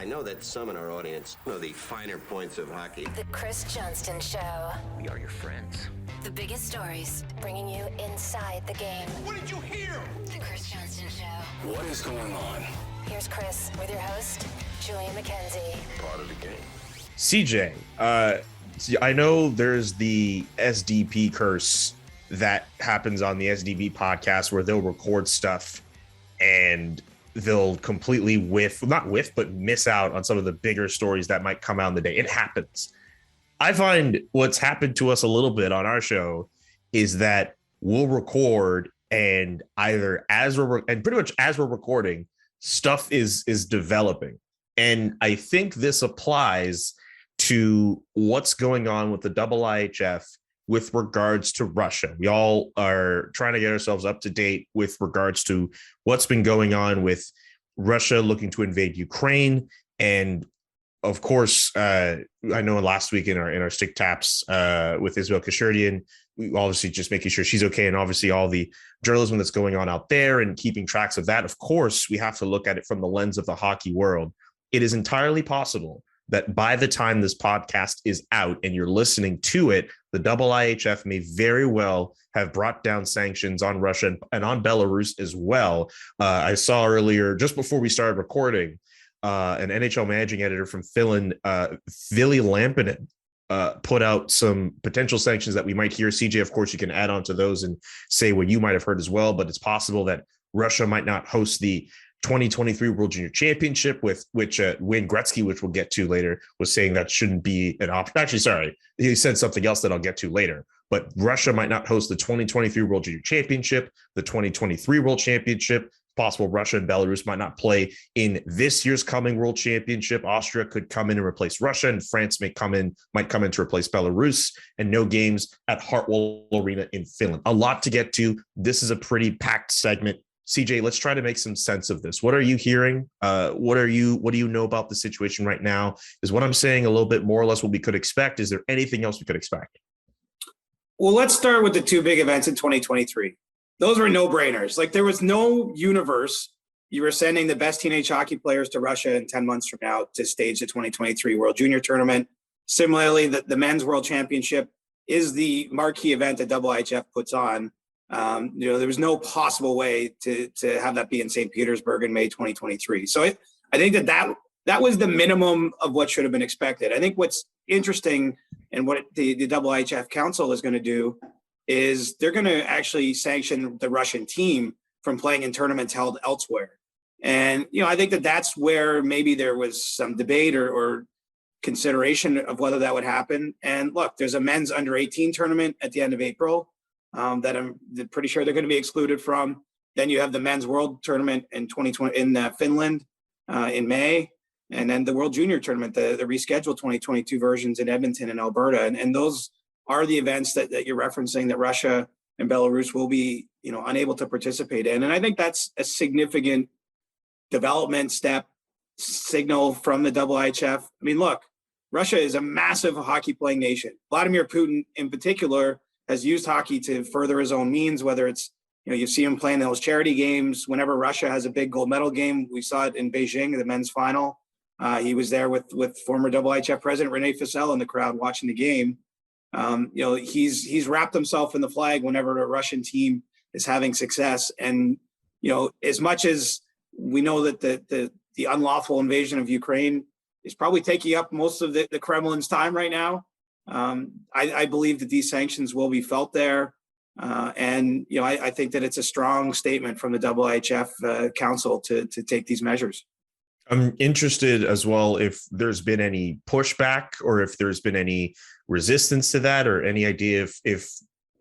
I know that some in our audience know the finer points of hockey. The Chris Johnston Show. We are your friends. The biggest stories, bringing you inside the game. What did you hear? The Chris Johnston Show. What is going on? Here's Chris with your host, Julian McKenzie. Part of the game. CJ, I know there's the SDP curse that happens on the SDV podcast where they'll record stuff and they'll completely miss out on some of the bigger stories that might come out in the day. It happens. I find what's happened to us a little bit on our show is that we'll record and pretty much as we're recording, stuff is developing. And I think this applies to what's going on with the IIHF with regards to Russia. We all are trying to get ourselves up to date with regards to what's been going on with Russia looking to invade Ukraine. And of course, I know last week in our stick taps with Isabel Kashurdian, we obviously just making sure she's okay. And obviously all the journalism that's going on out there and keeping tracks of that. Of course, we have to look at it from the lens of the hockey world. It is entirely possible that by the time this podcast is out and you're listening to it, the IIHF may very well have brought down sanctions on Russia and on Belarus as well. I saw earlier, just before we started recording, an NHL managing editor from Finland, Ville Lampinen, put out some potential sanctions that we might hear. CJ, of course, you can add on to those and say what you might have heard as well, but it's possible that Russia might not host the 2023 World Junior Championship, with which Wayne Gretzky, which we'll get to later, was saying that shouldn't be an option. Actually, sorry, he said something else that I'll get to later. But Russia might not host the 2023 World Junior Championship, the 2023 World Championship. Possible Russia and Belarus might not play in this year's coming World Championship. Austria could come in and replace Russia, and France might come in to replace Belarus, and no games at Hartwell Arena in Finland. A lot to get to. This is a pretty packed segment. CJ, let's try to make some sense of this. What are you hearing? What do you know about the situation right now? Is what I'm saying a little bit more or less what we could expect? Is there anything else we could expect? Well, let's start with the two big events in 2023. Those were no-brainers. Like, there was no universe you were sending the best teenage hockey players to Russia in 10 months from now to stage the 2023 World Junior Tournament. Similarly, the Men's World Championship is the marquee event that IIHF puts on. There was no possible way to have that be in St. Petersburg in May 2023. So I think that was the minimum of what should have been expected. I think what's interesting and what the IIHF Council is going to do is they're going to actually sanction the Russian team from playing in tournaments held elsewhere. And, I think that's where maybe there was some debate or consideration of whether that would happen. And look, there's a men's under 18 tournament at the end of April that I'm pretty sure they're going to be excluded from. Then you have the men's world tournament in 2020 in Finland in May, and then the World Junior Tournament, the rescheduled 2022 versions in Edmonton and Alberta. And those are the events that you're referencing that Russia and Belarus will be, unable to participate in. And I think that's a significant development signal from the IIHF. I mean, look, Russia is a massive hockey playing nation. Vladimir Putin in particular has used hockey to further his own means, whether it's, you see him playing those charity games. Whenever Russia has a big gold medal game, we saw it in Beijing, the men's final. He was there with former IIHF president Rene Fossel in the crowd watching the game. He's wrapped himself in the flag whenever a Russian team is having success. And, as much as we know that the unlawful invasion of Ukraine is probably taking up most of the Kremlin's time right now, I believe that these sanctions will be felt there. I think that it's a strong statement from the IIHF Council to take these measures. I'm interested as well if there's been any pushback or if there's been any resistance to that, or any idea if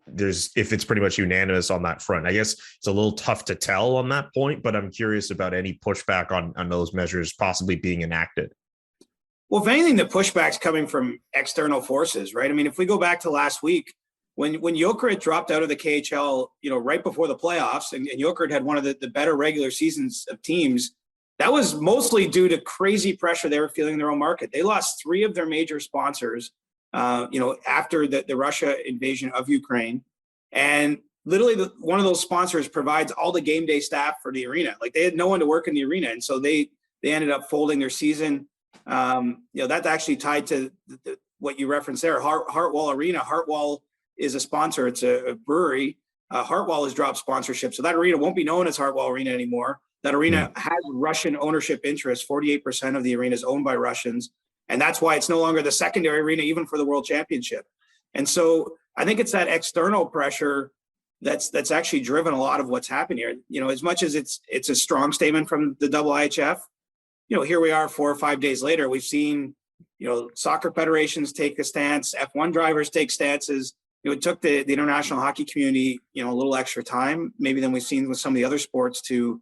it's pretty much unanimous on that front. I guess it's a little tough to tell on that point, but I'm curious about any pushback on those measures possibly being enacted. Well, if anything, the pushback's coming from external forces, right? I mean, if we go back to last week, when Jokerit dropped out of the KHL, right before the playoffs, and Jokerit had one of the better regular seasons of teams, that was mostly due to crazy pressure they were feeling in their own market. They lost 3 of their major sponsors, after the Russia invasion of Ukraine. And literally one of those sponsors provides all the game day staff for the arena. Like, they had no one to work in the arena. And so they ended up folding their season. That's actually tied to what you referenced there. Hartwall Arena. Hartwall is a sponsor. It's a brewery. Hartwall has dropped sponsorship, so that arena won't be known as Hartwall Arena anymore. That arena has Russian ownership interest. 48% of the arena is owned by Russians, and that's why it's no longer the secondary arena, even for the World Championship. And so I think it's that external pressure that's actually driven a lot of what's happened here. As much as it's a strong statement from the IIHF, here we are 4 or 5 days later. We've seen, soccer federations take a stance, F1 drivers take stances. It took the international hockey community, a little extra time, maybe than we've seen with some of the other sports to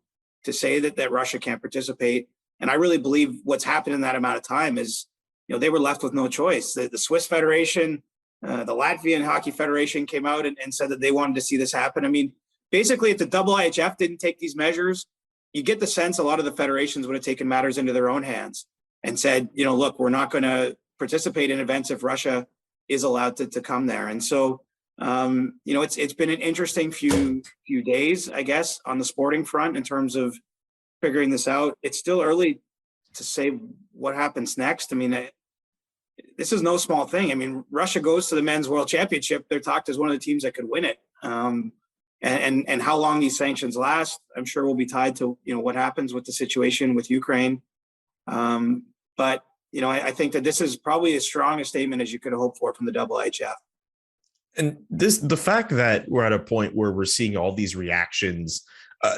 say that Russia can't participate. And I really believe what's happened in that amount of time is, they were left with no choice. The Swiss Federation, the Latvian Hockey Federation came out and said that they wanted to see this happen. I mean, basically, if the IIHF didn't take these measures, you get the sense a lot of the federations would have taken matters into their own hands and said, look, we're not going to participate in events if Russia is allowed to come there. And so, it's been an interesting few days, I guess, on the sporting front in terms of figuring this out. It's still early to say what happens next. I mean, this is no small thing. I mean, Russia goes to the Men's World Championship. They're talked as one of the teams that could win it. And how long these sanctions last, I'm sure will be tied to, what happens with the situation with Ukraine. But, I think that this is probably as strong a statement as you could have hoped for from the IIHF. And the fact that we're at a point where we're seeing all these reactions,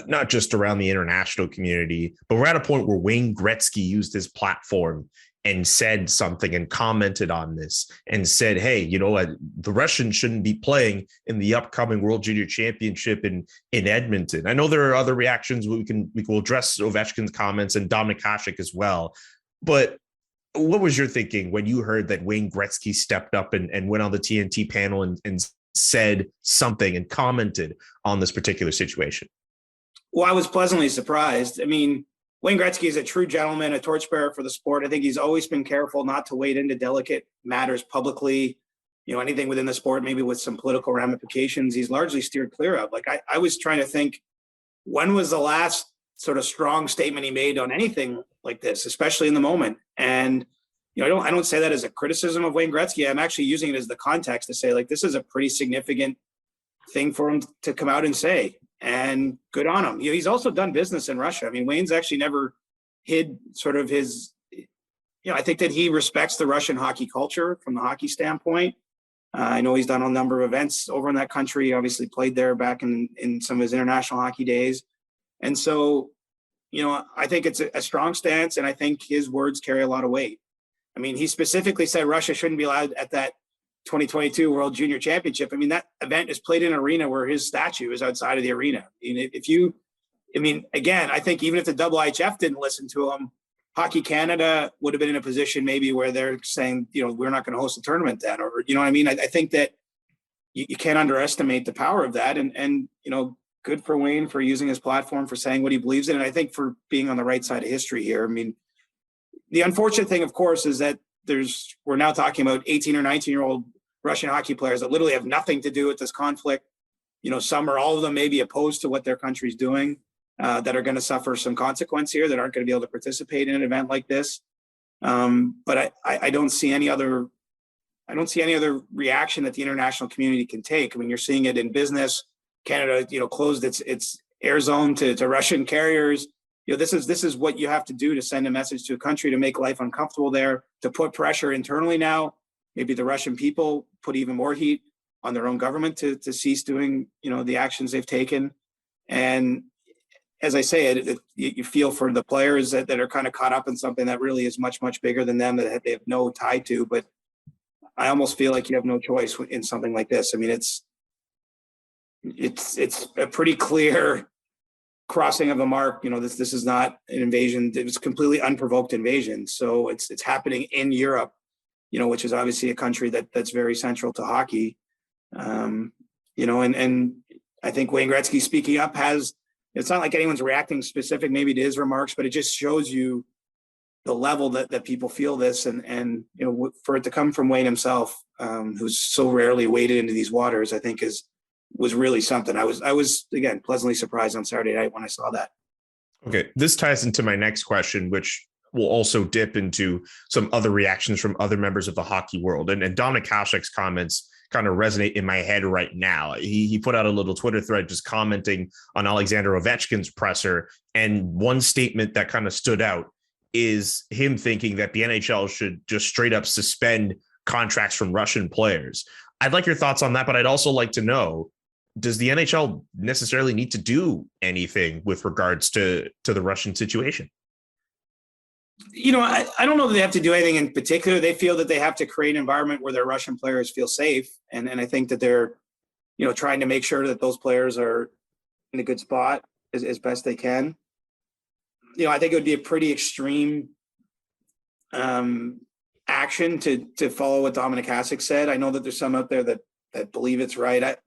not just around the international community, but we're at a point where Wayne Gretzky used his platform and said something and commented on this and said, hey, the Russians shouldn't be playing in the upcoming World Junior Championship in Edmonton. I know there are other reactions. We will address Ovechkin's comments and Dominik Hasek as well. But what was your thinking when you heard that Wayne Gretzky stepped up and went on the TNT panel and said something and commented on this particular situation? Well, I was pleasantly surprised. I mean, Wayne Gretzky is a true gentleman, a torchbearer for the sport. I think he's always been careful not to wade into delicate matters publicly, anything within the sport, maybe with some political ramifications, he's largely steered clear of. Like I was trying to think, when was the last sort of strong statement he made on anything like this, especially in the moment? And, I don't say that as a criticism of Wayne Gretzky. I'm actually using it as the context to say, like, this is a pretty significant thing for him to come out and say. And good on him. He's also done business in Russia. I mean, Wayne's actually never hid sort of his, I think that he respects the Russian hockey culture from the hockey standpoint. I know he's done a number of events over in that country. He obviously played there back in some of his international hockey days. And so, I think it's a strong stance, and I think his words carry a lot of weight. I mean, he specifically said Russia shouldn't be allowed at that 2022 World Junior Championship. I mean, that event is played in an arena where his statue is outside of the arena. Again, I think even if the IIHF didn't listen to him, Hockey Canada would have been in a position maybe where they're saying, we're not going to host a tournament then, or, I think that you can't underestimate the power of that. And good for Wayne for using his platform, for saying what he believes in. And I think for being on the right side of history here. I mean, the unfortunate thing, of course, is that we're now talking about 18 or 19-year-old Russian hockey players that literally have nothing to do with this conflict. Some or all of them may be opposed to what their country's doing, that are going to suffer some consequence here, that aren't going to be able to participate in an event like this. But I don't see any other reaction that the international community can take. I mean, you're seeing it in business. Canada, closed its air zone to Russian carriers. This is what you have to do to send a message to a country to make life uncomfortable there, to put pressure internally now. Maybe the Russian people put even more heat on their own government to cease doing, the actions they've taken. And as I say, you feel for the players that are kind of caught up in something that really is much, much bigger than them, that they have no tie to. But I almost feel like you have no choice in something like this. I mean, it's a pretty clear crossing of a mark. This is not an invasion. It was a completely unprovoked invasion. So it's happening in Europe, which is obviously a country that's very central to hockey. And I think Wayne Gretzky speaking up it's not like anyone's reacting specific maybe to his remarks, but it just shows you the level that people feel this, and for it to come from Wayne himself, who's so rarely waded into these waters, I think was really something. I was again pleasantly surprised on Saturday night when I saw that. Okay, this ties into my next question, which we'll also dip into some other reactions from other members of the hockey world. And Dominik Hasek's comments kind of resonate in my head right now. He put out a little Twitter thread just commenting on Alexander Ovechkin's presser. And one statement that kind of stood out is him thinking that the NHL should just straight up suspend contracts from Russian players. I'd like your thoughts on that, but I'd also like to know, does the NHL necessarily need to do anything with regards to the Russian situation? I don't know that they have to do anything in particular. They feel that they have to create an environment where their Russian players feel safe. And I think that they're, trying to make sure that those players are in a good spot as best they can. I think it would be a pretty extreme action to follow what Dominik Hasek said. I know that there's some out there that believe it's right. I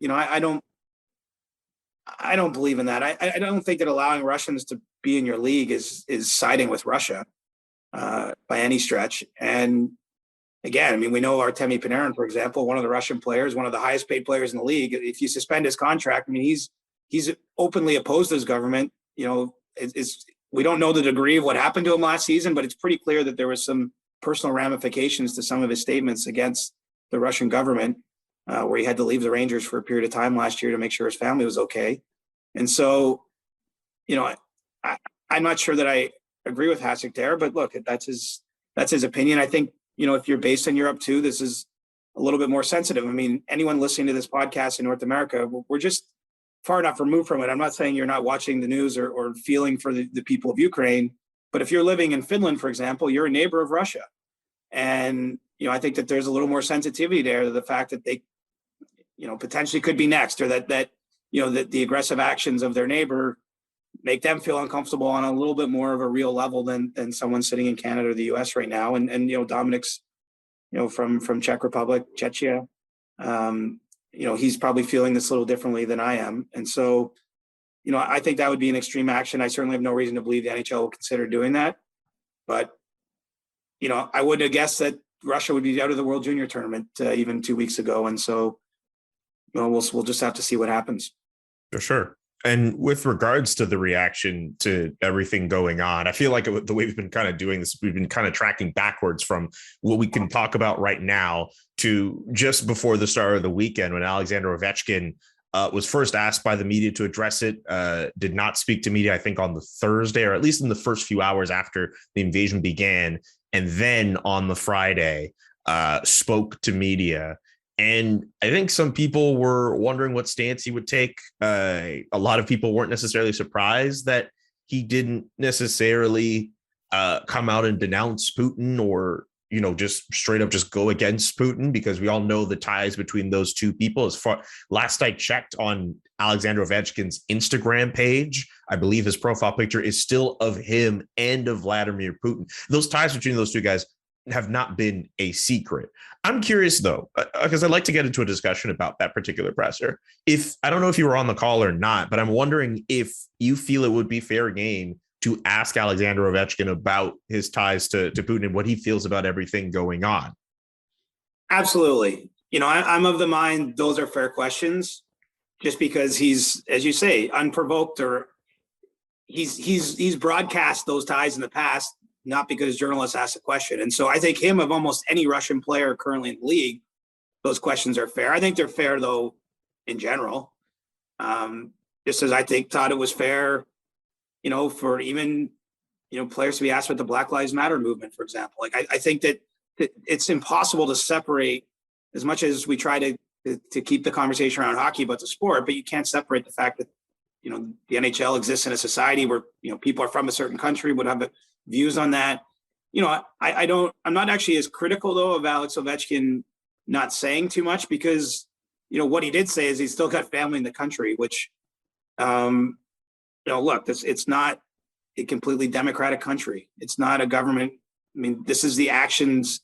don't believe in that. I don't think that allowing Russians to be in your league is siding with Russia by any stretch. And again, we know Artemi Panarin, for example, one of the Russian players, one of the highest paid players in the league. If you suspend his contract, he's openly opposed his government. We don't know the degree of what happened to him last season, but it's pretty clear that there was some personal ramifications to some of his statements against the Russian government, where he had to leave the Rangers for a period of time last year to make sure his family was okay. And so, I'm not sure that I agree with Hasek there, but look, that's his opinion. I think, if you're based in Europe too, this is a little bit more sensitive. Anyone listening to this podcast in North America, we're just far enough removed from it. I'm not saying you're not watching the news or feeling for the people of Ukraine, but if you're living in Finland, for example, you're a neighbor of Russia. And, I think that there's a little more sensitivity there to the fact that they, potentially could be next, or that the aggressive actions of their neighbor make them feel uncomfortable on a little bit more of a real level than someone sitting in Canada or the US right now. And Dominik's, from Czech Republic, Czechia, he's probably feeling this a little differently than I am. And so, I think that would be an extreme action. I certainly have no reason to believe the NHL will consider doing that. But, I wouldn't have guessed that Russia would be out of the World Junior Tournament even 2 weeks ago. And so, we'll just have to see what happens. For sure. And with regards to the reaction to everything going on, I feel like the way we've been kind of doing this, we've been kind of tracking backwards from what we can talk about right now to just before the start of the weekend when Alexander Ovechkin was first asked by the media to address it, did not speak to media, I think, on the Thursday, or at least in the first few hours after the invasion began. And then on the Friday, spoke to media. And I think some people were wondering what stance he would take. A lot of people weren't necessarily surprised that he didn't necessarily come out and denounce Putin or, just straight up just go against Putin, because we all know the ties between those two people. As far last I checked on Alexander Ovechkin's Instagram page, I believe his profile picture is still of him and of Vladimir Putin. Those ties between those two guys have not been a secret. I'm curious though, because I'd like to get into a discussion about that particular presser. I don't know if you were on the call or not, but I'm wondering if you feel it would be fair game to ask Alexander Ovechkin about his ties to Putin and what he feels about everything going on. Absolutely. I'm of the mind those are fair questions, just because he's, as you say, unprovoked, or he's broadcast those ties in the past, not because journalists asked a question. And so I think him of almost any Russian player currently in the league, those questions are fair. I think they're fair though in general. Just as I thought it was fair, for even, players to be asked about the Black Lives Matter movement, for example. Like I think that it's impossible to separate, as much as we try to keep the conversation around hockey about the sport, but you can't separate the fact that, the NHL exists in a society where, people are from a certain country, would have views on that. I'm not actually as critical though of Alex Ovechkin not saying too much, because, what he did say is he's still got family in the country, which, look, it's not a completely democratic country. It's not a government. This is the actions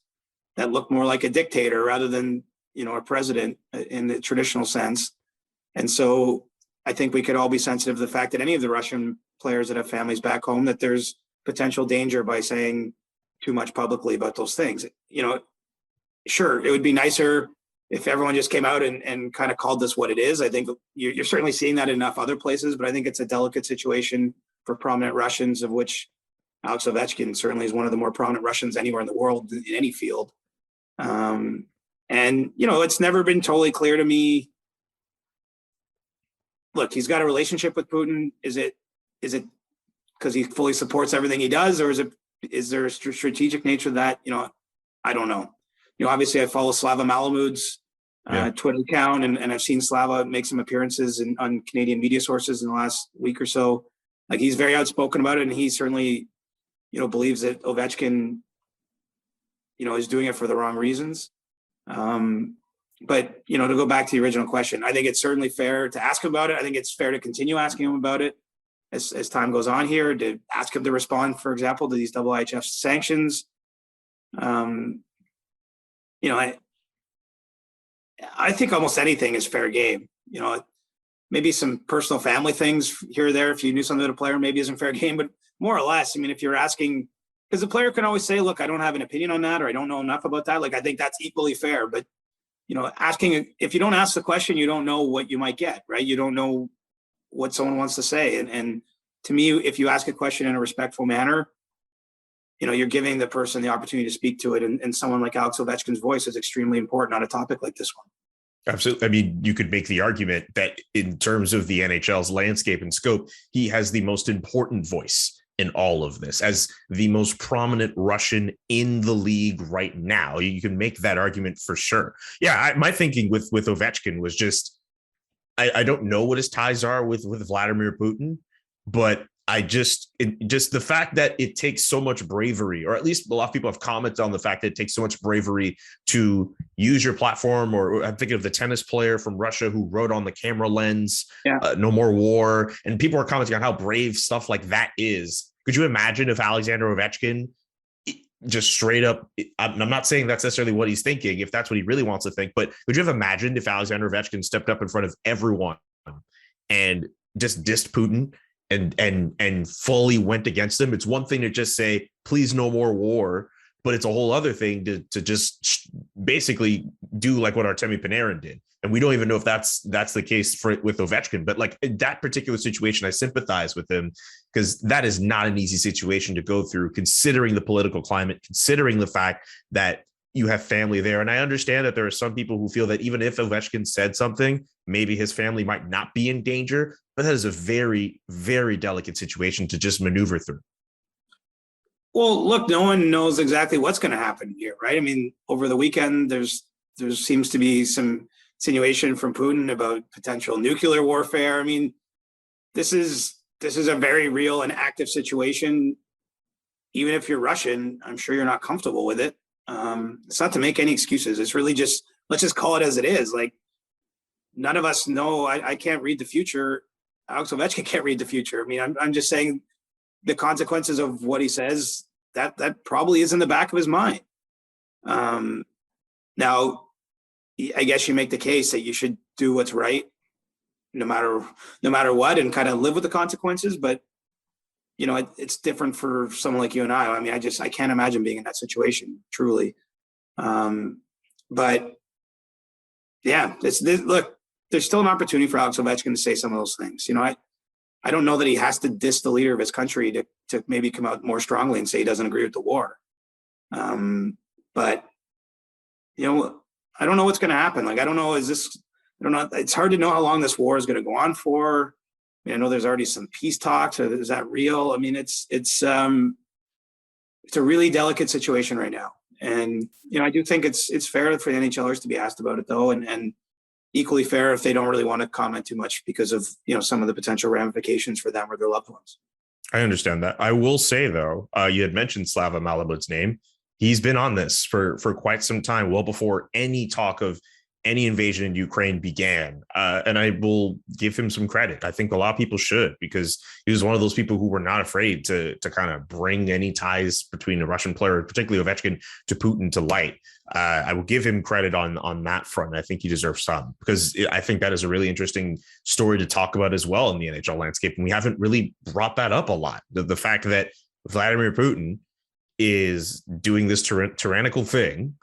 that look more like a dictator rather than, a president in the traditional sense. And so I think we could all be sensitive to the fact that any of the Russian players that have families back home, that there's potential danger by saying too much publicly about those things. Sure, it would be nicer if everyone just came out and kind of called this what it is. I think you're certainly seeing that in enough other places, but I think it's a delicate situation for prominent Russians, of which Alex Ovechkin certainly is one of the more prominent Russians anywhere in the world in any field. And, it's never been totally clear to me. Look, he's got a relationship with Putin. Is it because he fully supports everything he does, or is there a strategic nature to that? I don't know. Obviously I follow Slava Malamud's Twitter account, and I've seen Slava make some appearances on Canadian media sources in the last week or so. Like, he's very outspoken about it, and he certainly, believes that Ovechkin, is doing it for the wrong reasons. But, to go back to the original question, I think it's certainly fair to ask him about it. I think it's fair to continue asking him about it as time goes on here, to ask him to respond, for example, to these IIHF sanctions. I think almost anything is fair game. Maybe some personal family things here or there, if you knew something about a player, maybe isn't fair game, but more or less, if you're asking, because the player can always say, look, I don't have an opinion on that, or I don't know enough about that. Like, I think that's equally fair. But, asking, if you don't ask the question, you don't know what you might get, right? You don't know what someone wants to say. And to me, if you ask a question in a respectful manner, you're giving the person the opportunity to speak to it. And someone like Alex Ovechkin's voice is extremely important on a topic like this one. Absolutely. You could make the argument that in terms of the NHL's landscape and scope, he has the most important voice in all of this, as the most prominent Russian in the league right now. You can make that argument for sure. Yeah, my thinking with Ovechkin was just, I don't know what his ties are with Vladimir Putin, but just the fact that it takes so much bravery, or at least a lot of people have commented on the fact that it takes so much bravery to use your platform. Or I'm thinking of the tennis player from Russia who wrote on the camera lens, no more war. And people are commenting on how brave stuff like that is. Could you imagine if Alexander Ovechkin just straight up, I'm not saying that's necessarily what he's thinking, if that's what he really wants to think, but would you have imagined if Alexander Ovechkin stepped up in front of everyone and just dissed Putin and fully went against him? It's one thing to just say, please, no more war, but it's a whole other thing to just basically do like what Artemi Panarin did. And we don't even know if that's the case with Ovechkin, but like in that particular situation, I sympathize with him, because that is not an easy situation to go through, considering the political climate, considering the fact that you have family there. And I understand that there are some people who feel that even if Ovechkin said something, maybe his family might not be in danger, but that is a very, very delicate situation to just maneuver through. Well, look, no one knows exactly what's going to happen here, right? Over the weekend, there seems to be some insinuation from Putin about potential nuclear warfare. This is a very real and active situation. Even if you're Russian, I'm sure you're not comfortable with it. It's not to make any excuses. It's really just, let's just call it as it is. Like, none of us know. I can't read the future. Alex Ovechkin can't read the future. I'm just saying the consequences of what he says, that probably is in the back of his mind. Now, I guess you make the case that you should do what's right, no matter what, and kind of live with the consequences. But it's different for someone like you and I. I can't imagine being in that situation, truly. But yeah, look, there's still an opportunity for Alex Ovechkin to say some of those things. I don't know that he has to diss the leader of his country to maybe come out more strongly and say he doesn't agree with the war. But I don't know what's going to happen. Like, I don't know. It's hard to know how long this war is going to go on for. I know there's already some peace talks. Is that real? It's a really delicate situation right now. And, I do think it's fair for the NHLers to be asked about it, though. And equally fair if they don't really want to comment too much because of, some of the potential ramifications for them or their loved ones. I understand that. I will say, though, you had mentioned Slava Malamud's name. He's been on this for quite some time, well before any talk of any invasion in Ukraine began. And I will give him some credit. I think a lot of people should, because he was one of those people who were not afraid to kind of bring any ties between a Russian player, particularly Ovechkin, to Putin to light. I will give him credit on that front. I think he deserves some, because I think that is a really interesting story to talk about as well in the NHL landscape. And we haven't really brought that up a lot. The fact that Vladimir Putin is doing this tyrannical thing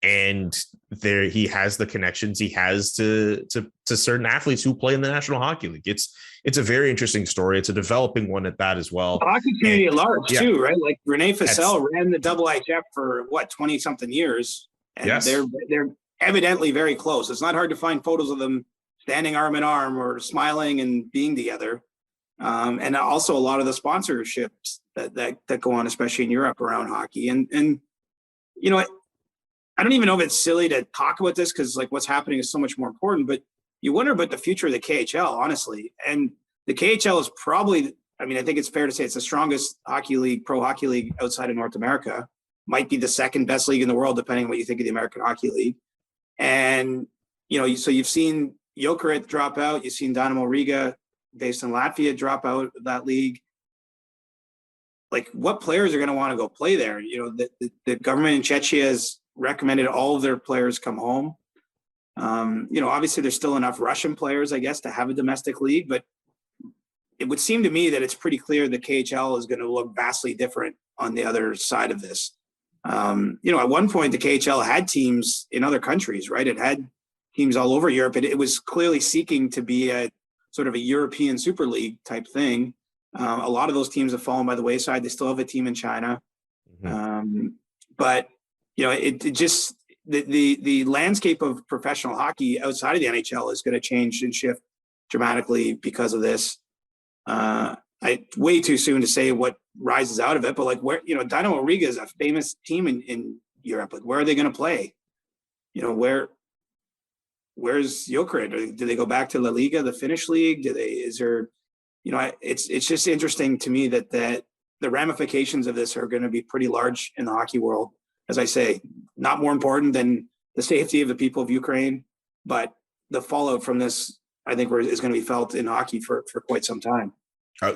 and there he has the connections he has to certain athletes who play in the National Hockey League. It's a very interesting story. It's a developing one at that as well. The hockey community at large too, right? Like Rene Fossell ran the IIHF for 20 something years, and they're evidently very close. It's not hard to find photos of them standing arm in arm or smiling and being together. And also a lot of the sponsorships that go on, especially in Europe around hockey. And you know, I don't even know if it's silly to talk about this because like what's happening is so much more important, but you wonder about the future of the KHL, honestly. And the KHL is probably, I mean, I think it's fair to say it's the strongest hockey league, pro hockey league outside of North America. Might be the second best league in the world, depending on what you think of the American Hockey League. And, you know, so you've seen Jokerit drop out. You've seen Dynamo Riga, based in Latvia, drop out of that league. Like, what players are going to want to go play there? You know, the government in Czechia has recommended all of their players come home. You know, obviously there's still enough Russian players, I guess, to have a domestic league, but it would seem to me that it's pretty clear the KHL is going to look vastly different on the other side of this. You know, at one point the KHL had teams in other countries, right? It had teams all over Europe. It was clearly seeking to be a sort of a European Super League type thing. A lot of those teams have fallen by the wayside. They still have a team in China. But, you know, it just, the landscape of professional hockey outside of the NHL is going to change and shift dramatically because of this. Way too soon to say what rises out of it, but like where, you know, Dynamo Riga is a famous team in Europe. Like, where are they going to play? You know, where's Jokerit? Do they go back to La Liga, the Finnish league? Is there, you know, it's just interesting to me that the ramifications of this are going to be pretty large in the hockey world. As I say, not more important than the safety of the people of Ukraine, but the fallout from this, I think, is going to be felt in hockey for quite some time.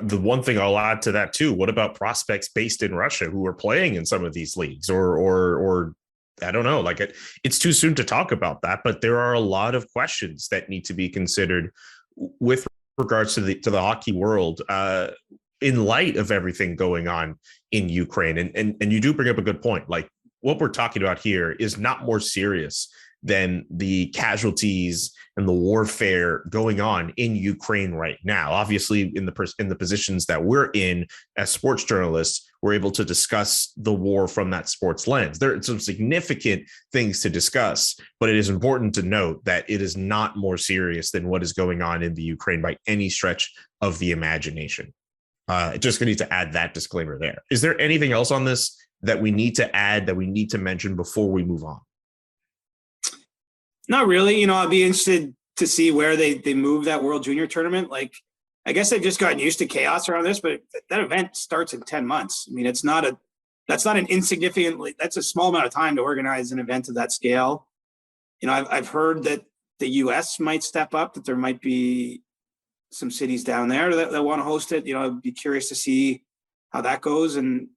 The one thing I'll add to that too, what about prospects based in Russia who are playing in some of these leagues or I don't know, like it's too soon to talk about that, but there are a lot of questions that need to be considered with regards to the hockey world in light of everything going on in Ukraine. And you do bring up a good point. Like, what we're talking about here is not more serious than the casualties and the warfare going on in Ukraine right now. Obviously, in the positions that we're in as sports journalists, we're able to discuss the war from that sports lens. There are some significant things to discuss, but it is important to note that it is not more serious than what is going on in the Ukraine by any stretch of the imagination. Just going to need to add that disclaimer there. Is there anything else on this that we need to add, that we need to mention before we move on? Not really. You know, I'd be interested to see where they move that World Junior Tournament. Like, I guess I've just gotten used to chaos around this, but that event starts in 10 months. I mean, that's not an insignificant, that's a small amount of time to organize an event of that scale. You know, I've heard that the US might step up, that there might be some cities down there that want to host it. You know, I'd be curious to see how that goes. And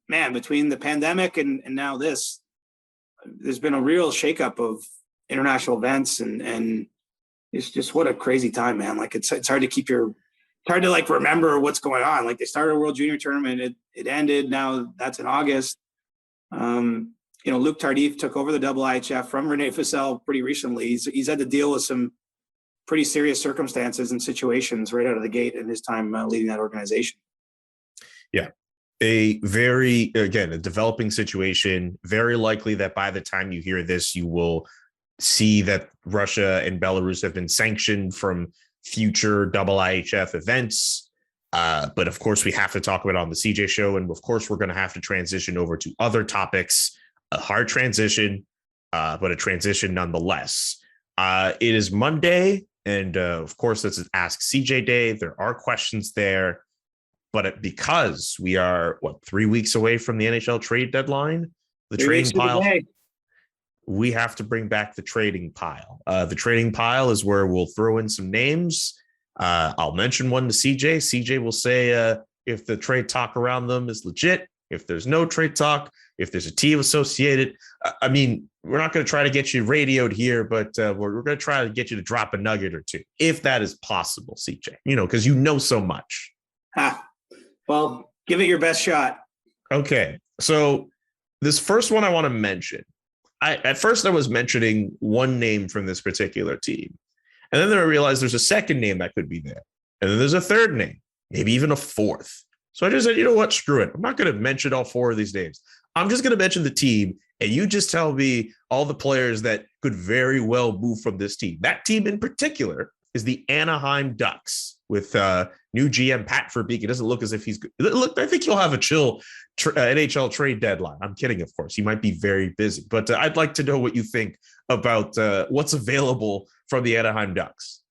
man, between the pandemic and now this, there's been a real shakeup of international events, and it's just, what a crazy time, man. Like, it's hard to hard to like remember what's going on. Like, they started a World Junior Tournament, it ended, now that's in August. You know, Luc Tardif took over the IIHF from Rene Fossell pretty recently. He's had to deal with some pretty serious circumstances and situations right out of the gate in his time leading that organization. Yeah. A developing situation. Very likely that by the time you hear this, you will see that Russia and Belarus have been sanctioned from future IIHF events. But of course, we have to talk about it on the CJ show. And of course, we're going to have to transition over to other topics. A hard transition, but a transition nonetheless. It is Monday. And of course, this is Ask CJ Day. There are questions there. But because we are, 3 weeks away from the NHL trade deadline, the trading pile, we have to bring back the trading pile. The trading pile is where we'll throw in some names. I'll mention one to CJ. CJ will say if the trade talk around them is legit, if there's no trade talk, if there's a team associated. I mean, we're not going to try to get you radioed here, but we're going to try to get you to drop a nugget or two, if that is possible, CJ, you know, because you know so much. Well, give it your best shot. Okay. So this first one I want to mention, At first I was mentioning one name from this particular team. And then I realized there's a second name that could be there. And then there's a third name, maybe even a fourth. So I just said, you know what? Screw it. I'm not going to mention all four of these names. I'm just going to mention the team. And you just tell me all the players that could very well move from this team. That team in particular is the Anaheim Ducks with new GM Pat Verbeek. It doesn't look as if he's good. Look, I think he'll have a chill NHL trade deadline. I'm kidding, of course. He might be very busy. But I'd like to know what you think about what's available from the Anaheim Ducks.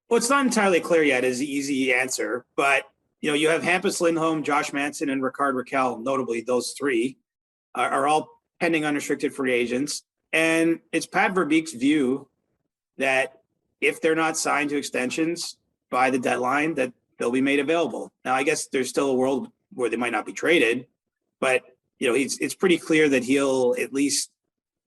Well, it's not entirely clear yet is the easy answer. But, you have Hampus Lindholm, Josh Manson, and Rickard Rakell. Notably, those three are all pending unrestricted free agents. And it's Pat Verbeek's view that if they're not signed to extensions by the deadline, that they'll be made available. Now, I guess there's still a world where they might not be traded, but it's pretty clear that he'll at least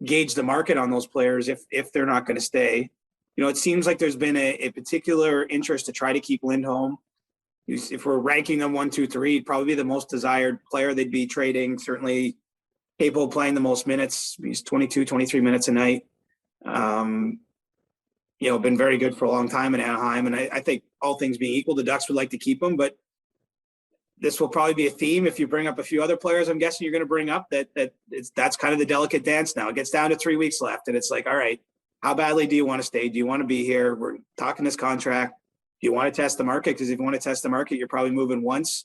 gauge the market on those players if they're not going to stay. It seems like there's been a particular interest to try to keep Lindholm. If we're ranking them 1, 2, 3, he'd probably be the most desired player they'd be trading. Certainly capable of playing the most minutes. He's 22, 23 minutes a night. Been very good for a long time in Anaheim. And I think all things being equal, the Ducks would like to keep him, but this will probably be a theme. If you bring up a few other players, I'm guessing you're going to bring up that's kind of the delicate dance now. It gets down to 3 weeks left and it's like, all right, how badly do you want to stay? Do you want to be here? We're talking this contract. Do you want to test the market? Because if you want to test the market, you're probably moving once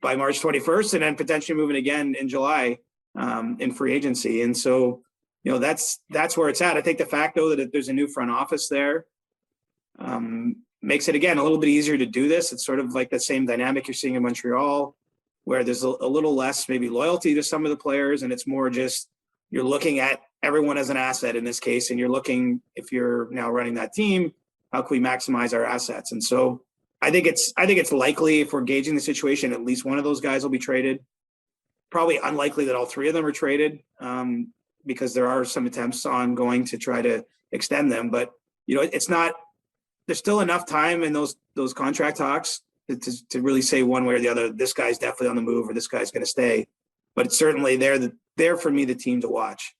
by March 21st and then potentially moving again in July in free agency. And so, that's where it's at. I think the fact, though, that there's a new front office there makes it, again, a little bit easier to do this. It's sort of like the same dynamic you're seeing in Montreal, where there's a little less maybe loyalty to some of the players. And it's more just you're looking at everyone as an asset in this case. And you're looking, if you're now running that team, how can we maximize our assets? And so I think it's likely, if we're gauging the situation, at least one of those guys will be traded. Probably unlikely that all three of them are traded because there are some attempts ongoing to try to extend them. But, it's not – there's still enough time in those contract talks to really say one way or the other, this guy's definitely on the move or this guy's going to stay. But it's certainly they're for me the team to watch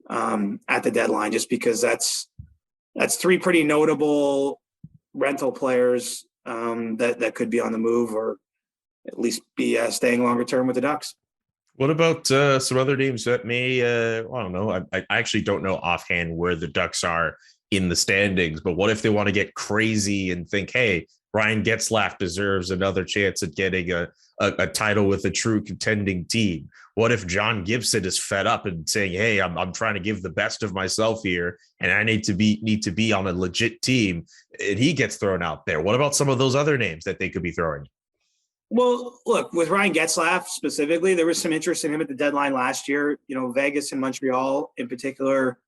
at the deadline, just because that's three pretty notable rental players that could be on the move or at least be staying longer term with the Ducks. What about some other names that may, I don't know. I actually don't know offhand where the Ducks are in the standings, but what if they want to get crazy and think, hey, Ryan Getzlaf deserves another chance at getting a title with a true contending team? What if John Gibson is fed up and saying, hey, I'm trying to give the best of myself here and I need to be on a legit team, and he gets thrown out there? What about some of those other names that they could be throwing? Well, look, with Ryan Getzlaf specifically, there was some interest in him at the deadline last year. Vegas and Montreal in particular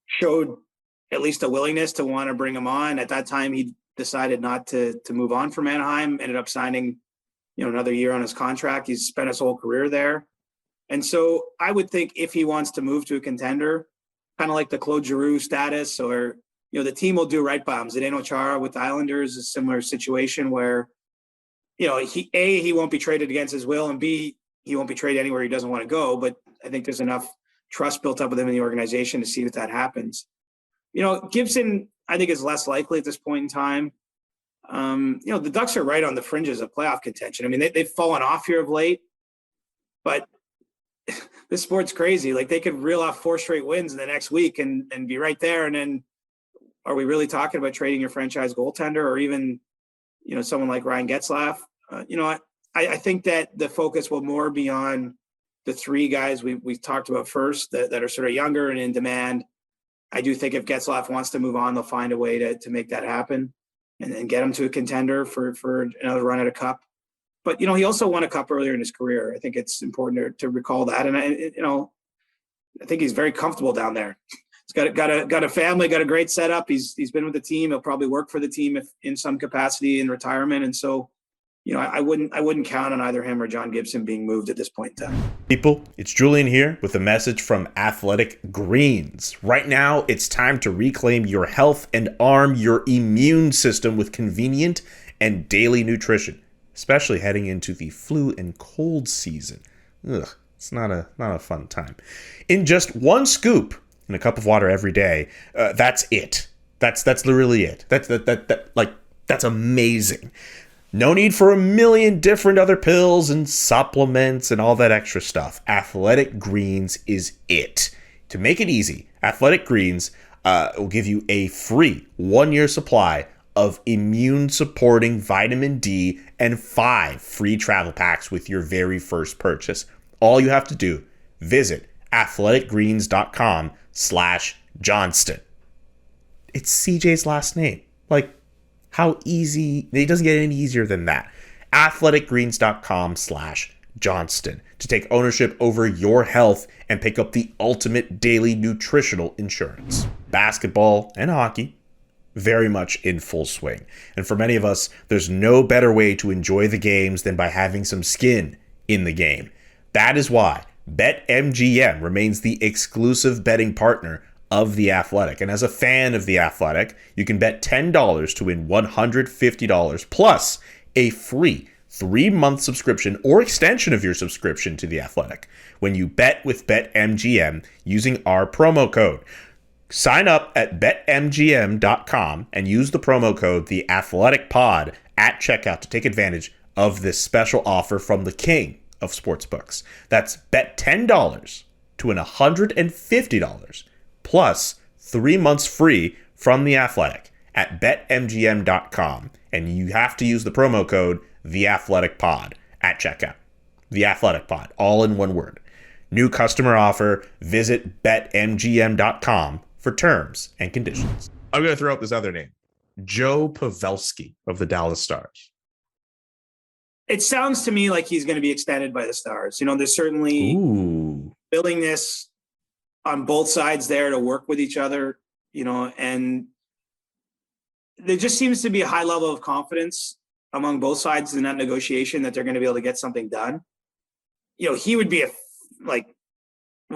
showed at least a willingness to want to bring him on. At that time, he decided not to move on from Anaheim, ended up signing, another year on his contract. He's spent his whole career there. And so I would think if he wants to move to a contender, kind of like the Claude Giroux status, or, the team will do right by him. Zdeno Chara with the Islanders is a similar situation where, he won't be traded against his will, and B, he won't be traded anywhere he doesn't want to go. But I think there's enough trust built up with him in the organization to see that happens. Gibson, I think, is less likely at this point in time. The Ducks are right on the fringes of playoff contention. I mean, they've fallen off here of late, but this sport's crazy. Like, they could reel off 4 straight wins in the next week and be right there. And then are we really talking about trading your franchise goaltender or even, someone like Ryan Getzlaf? I think that the focus will more be on the 3 guys we talked about first that are sort of younger and in demand. I do think if Getzlaf wants to move on, they'll find a way to make that happen and get him to a contender for another run at a cup. But, he also won a cup earlier in his career. I think it's important to recall that. And, I think he's very comfortable down there. He's got a family, got a great setup. He's been with the team. He'll probably work for the team if in some capacity in retirement. And so, I wouldn't count on either him or John Gibson being moved at this point in time. People, it's Julian here with a message from Athletic Greens. Right now, it's time to reclaim your health and arm your immune system with convenient and daily nutrition, especially heading into the flu and cold season. It's not a fun time. In just one scoop and a cup of water every day, that's it. That's literally it. That's amazing. No need for a million different other pills and supplements and all that extra stuff. Athletic Greens is it. To make it easy, Athletic Greens will give you a free 1-year supply of immune-supporting vitamin D and 5 free travel packs with your very first purchase. All you have to do, visit athleticgreens.com/Johnston. It's CJ's last name. Like, how easy? It doesn't get any easier than that. athleticgreens.com/Johnston to take ownership over your health and pick up the ultimate daily nutritional insurance. Basketball and hockey, very much in full swing. And for many of us, there's no better way to enjoy the games than by having some skin in the game. That is why BetMGM remains the exclusive betting partner of The Athletic. And as a fan of The Athletic, you can bet $10 to win $150 plus a free 3-month subscription or extension of your subscription to The Athletic when you bet with BetMGM using our promo code. Sign up at betmgm.com and use the promo code TheAthleticPod at checkout to take advantage of this special offer from the king of sportsbooks. That's bet $10 to win $150 plus 3 months free from The Athletic at betmgm.com. And you have to use the promo code TheAthleticPod at checkout. The Athletic Pod, all in one word. New customer offer. Visit betmgm.com for terms and conditions. I'm going to throw out this other name, Joe Pavelski of the Dallas Stars. It sounds to me like he's going to be extended by the Stars. You know, there's certainly willingness on both sides there to work with each other, you know, and there just seems to be a high level of confidence among both sides in that negotiation that they're going to be able to get something done. You know, he would be talking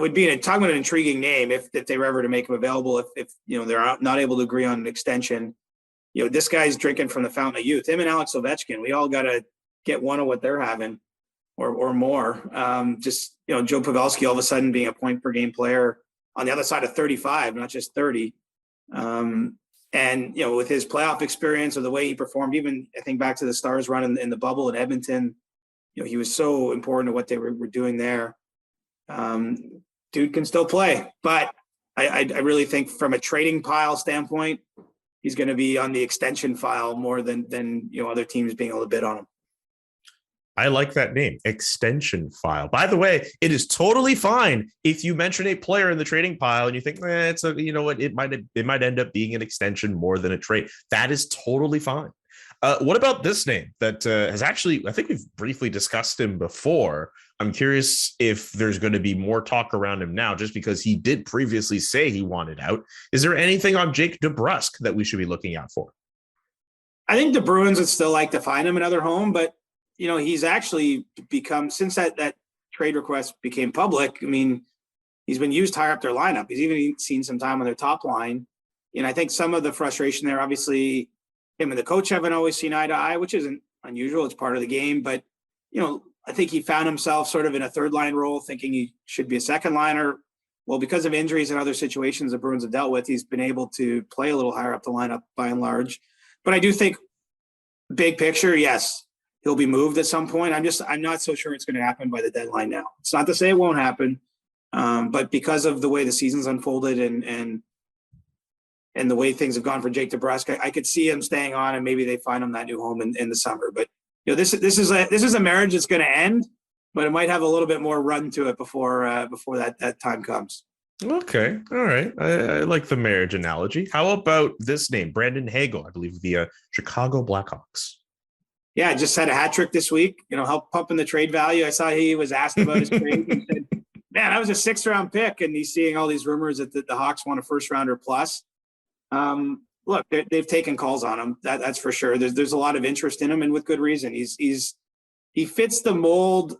about an intriguing name if they were ever to make him available. If you know, they're not able to agree on an extension, you know, this guy's drinking from the fountain of youth. Him and Alex Ovechkin, we all got to get one of what they're having or more. Just, you know, Joe Pavelski all of a sudden being a point per game player on the other side of 35, not just 30. And, you know, with his playoff experience or the way he performed, even I think back to the Stars run in the bubble in Edmonton, you know, he was so important to what they were doing there. Dude can still play, but I really think from a trading pile standpoint, he's going to be on the extension file more than you know, other teams being able to bid on him. I like that name, extension file. By the way, it is totally fine if you mention a player in the trading pile and you think, it's a, you know what, it might end up being an extension more than a trade. That is totally fine. What about this name that has actually, I think we've briefly discussed him before. I'm curious if there's going to be more talk around him now, just because he did previously say he wanted out. Is there anything on Jake DeBrusk that we should be looking out for? I think the Bruins would still like to find him another home, but you know, he's actually become, since that trade request became public, I mean, he's been used higher up their lineup. He's even seen some time on their top line. And I think some of the frustration there, obviously, him and the coach haven't always seen eye to eye, which isn't unusual. It's part of the game. But, you know, I think he found himself sort of in a third line role, thinking he should be a second liner. Well, because of injuries and other situations the Bruins have dealt with, he's been able to play a little higher up the lineup by and large. But I do think big picture, yes, he'll be moved at some point. I'm not so sure it's going to happen by the deadline now. It's not to say it won't happen, but because of the way the season's unfolded and the way things have gone for Jake DeBrusk, I could see him staying on, and maybe they find him that new home in the summer. But you know, this is a marriage that's going to end, but it might have a little bit more run to it before that time comes. Okay, all right. I like the marriage analogy. How about this name, Brandon Hagel? I believe the Chicago Blackhawks. Yeah, just had a hat trick this week, you know, help pumping the trade value. I saw he was asked about his trade. He said, man, I was a 6th round pick, and he's seeing all these rumors that the Hawks want a 1st rounder plus. Look, they've taken calls on him. That's for sure. There's a lot of interest in him, and with good reason. He fits the mold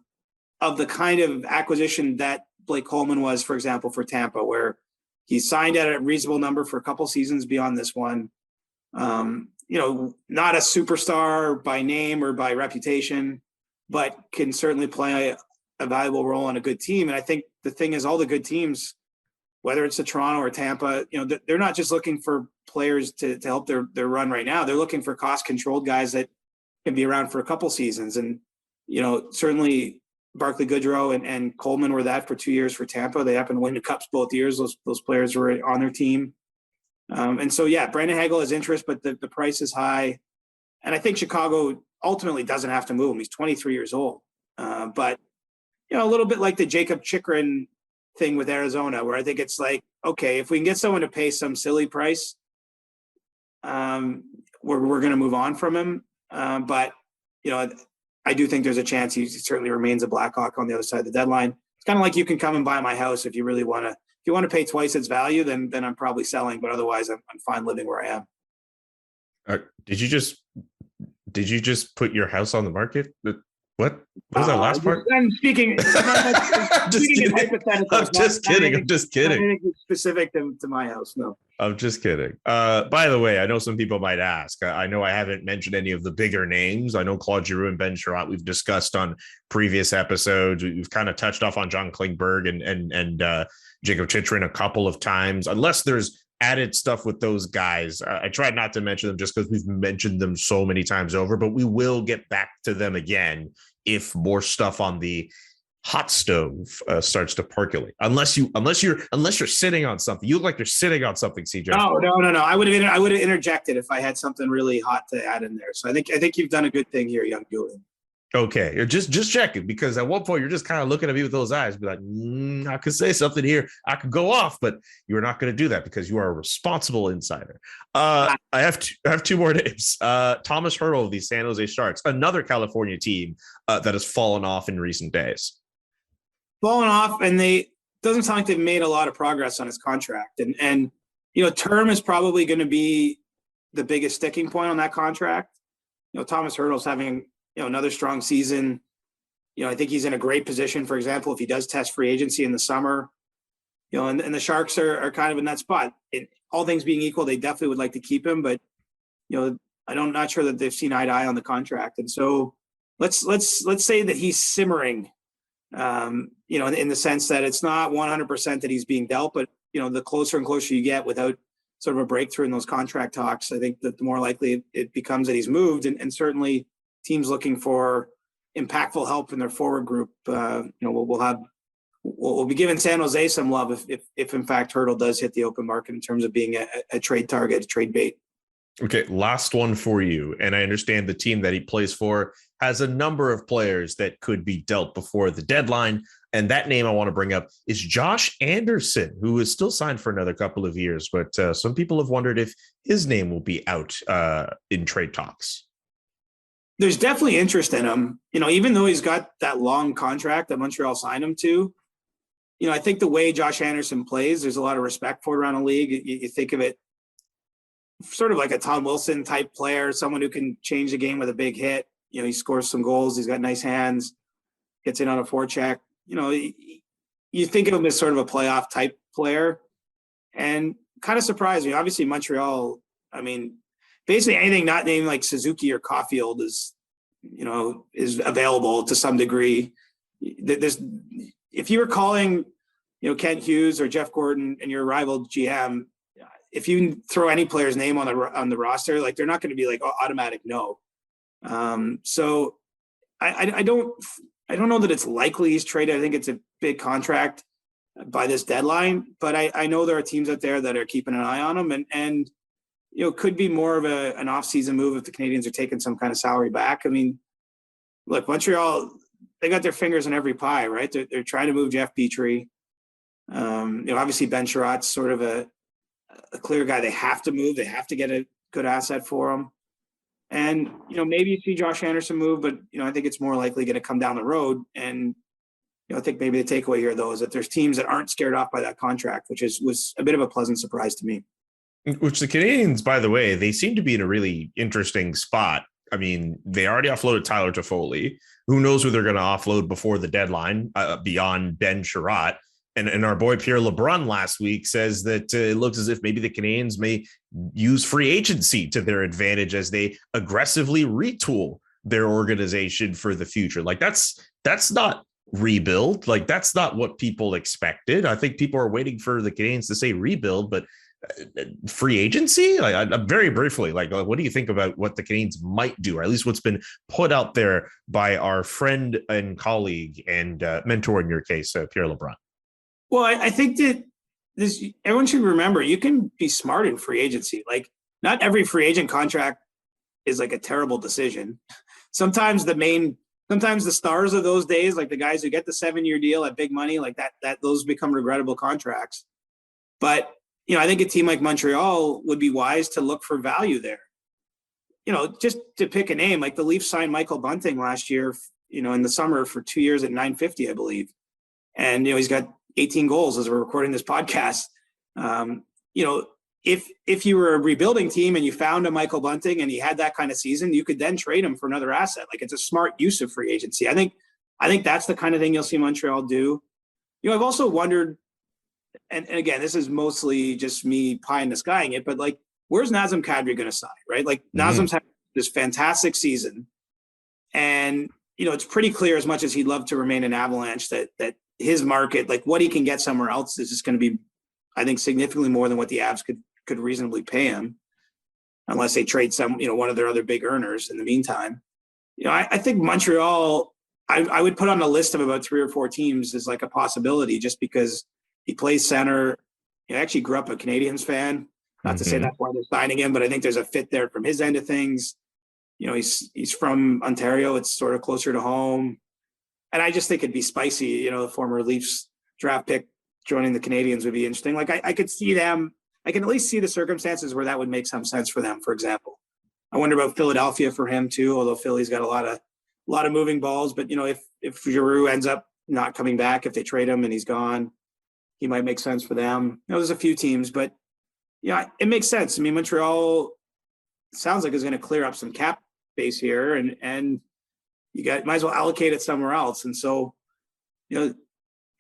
of the kind of acquisition that Blake Coleman was, for example, for Tampa, where he signed at a reasonable number for a couple seasons beyond this one. You know, not a superstar by name or by reputation, but can certainly play a valuable role on a good team. And I think the thing is, all the good teams, whether it's the Toronto or Tampa, they're not just looking for players to help their run right now. They're looking for cost-controlled guys that can be around for a couple seasons. And, certainly Barclay Goodrow and Coleman were that for 2 years for Tampa. They happened to win the Cups both years. Those players were on their team. And so, Brandon Hagel has interest, but the price is high. And I think Chicago ultimately doesn't have to move him. He's 23 years old. But, a little bit like the Jacob Chikrin thing with Arizona, where I think it's like, okay, if we can get someone to pay some silly price, we're going to move on from him. But, I do think there's a chance he certainly remains a Blackhawk on the other side of the deadline. It's kind of like you can come and buy my house if you really want to. If you want to pay twice its value, then I'm probably selling. But otherwise, I'm fine living where I am. Did you just put your house on the market? What was that last part? I'm speaking. I'm just kidding. I'm just kidding. Anything specific to my house, no. I'm just kidding. By the way, I know some people might ask. I know I haven't mentioned any of the bigger names. I know Claude Giroux and Ben Chiarot we've discussed on previous episodes. We've kind of touched off on John Klingberg and Jacob Chikrin a couple of times. Unless there's added stuff with those guys, I tried not to mention them just because we've mentioned them so many times over. But we will get back to them again if more stuff on the hot stove starts to percolate. Unless you're sitting on something. You look like you're sitting on something, CJ. No. I would have interjected if I had something really hot to add in there. So I think you've done a good thing here, young Julian. Okay, you're just checking, because at one point you're just kind of looking at me with those eyes, be like, I could say something here, I could go off, but you're not going to do that because you are a responsible insider. I have two more names. Thomas Hertl of the San Jose Sharks, another California team that has fallen off in recent days. Fallen off, and doesn't sound like they've made a lot of progress on his contract, and term is probably going to be the biggest sticking point on that contract. Thomas Hertl's having another strong season. I think he's in a great position, for example, if he does test free agency in the summer, and the Sharks are kind of in that spot. All things being equal, they definitely would like to keep him, but, I'm not sure that they've seen eye to eye on the contract. And so let's say that he's simmering, in the sense that it's not 100% that he's being dealt, but, the closer and closer you get without sort of a breakthrough in those contract talks, I think that the more likely it becomes that he's moved. And certainly teams looking for impactful help in their forward group, we'll be giving San Jose some love if in fact Hertl does hit the open market in terms of being a trade target, a trade bait. Okay, last one for you. And I understand the team that he plays for has a number of players that could be dealt before the deadline. And that name I want to bring up is Josh Anderson, who is still signed for another couple of years. But some people have wondered if his name will be out in trade talks. There's definitely interest in him, even though he's got that long contract that Montreal signed him to. I think the way Josh Anderson plays, there's a lot of respect for it around the league. You think of it sort of like a Tom Wilson type player, someone who can change the game with a big hit. He scores some goals. He's got nice hands, gets in on a forecheck. You think of him as sort of a playoff type player, and kind of surprised me. Obviously, Montreal, basically anything not named like Suzuki or Caulfield is available to some degree. If you were calling, Kent Hughes or Jeff Gordon and your rival GM, if you throw any player's name on the roster, like they're not going to be like automatic no. So I don't know that it's likely he's traded. I think it's a big contract by this deadline, but I know there are teams out there that are keeping an eye on him, and could be more of an off-season move if the Canadiens are taking some kind of salary back. Look, Montreal, they got their fingers in every pie, right? They're trying to move Jeff Petrie. Obviously Ben Chiarot's sort of a clear guy they have to move. They have to get a good asset for him. And, maybe you see Josh Anderson move, but, I think it's more likely going to come down the road. And, I think maybe the takeaway here, though, is that there's teams that aren't scared off by that contract, which was a bit of a pleasant surprise to me. Which the Canadiens, by the way, they seem to be in a really interesting spot. They already offloaded Tyler Toffoli. Who knows who they're going to offload before the deadline beyond Ben Chiarot. And our boy Pierre LeBrun last week says that it looks as if maybe the Canadiens may use free agency to their advantage as they aggressively retool their organization for the future. Like that's not rebuild. Like, that's not what people expected. I think people are waiting for the Canadiens to say rebuild, but free agency, like, very briefly, like, what do you think about what the Canadiens might do, or at least what's been put out there by our friend and colleague and mentor in your case, Pierre LeBrun? Well, I think that everyone should remember, you can be smart in free agency. Like, not every free agent contract is like a terrible decision. Sometimes the stars of those days, like the guys who get the 7-year deal at big money, like that those become regrettable contracts. But I think a team like Montreal would be wise to look for value there. Just to pick a name, like the Leafs signed Michael Bunting last year, in the summer for 2 years at $950, I believe. And, he's got 18 goals as we're recording this podcast. If you were a rebuilding team and you found a Michael Bunting and he had that kind of season, you could then trade him for another asset. Like, it's a smart use of free agency. I think that's the kind of thing you'll see Montreal do. I've also wondered, and again, this is mostly just me pie in the skying it, but like, where's Nazem Kadri going to sign, right? Like, Nazem's had this fantastic season, and it's pretty clear, as much as he'd love to remain an Avalanche, that his market, like what he can get somewhere else, is just going to be, I think, significantly more than what the Avs could reasonably pay him, unless they trade one of their other big earners in the meantime. I think Montreal, I would put on a list of about 3 or 4 teams as like a possibility, just because he plays center. I actually grew up a Canadiens fan. Not to say that's why they're signing him, but I think there's a fit there from his end of things. He's from Ontario. It's sort of closer to home. And I just think it'd be spicy. The former Leafs draft pick joining the Canadiens would be interesting. Like, I could see them. I can at least see the circumstances where that would make some sense for them, for example. I wonder about Philadelphia for him too, although Philly's got a lot of moving balls. But, if Giroux ends up not coming back, if they trade him and he's gone, he might make sense for them. There's a few teams, but it makes sense. I mean, Montreal sounds like is going to clear up some cap space here, and you might as well allocate it somewhere else. And so, the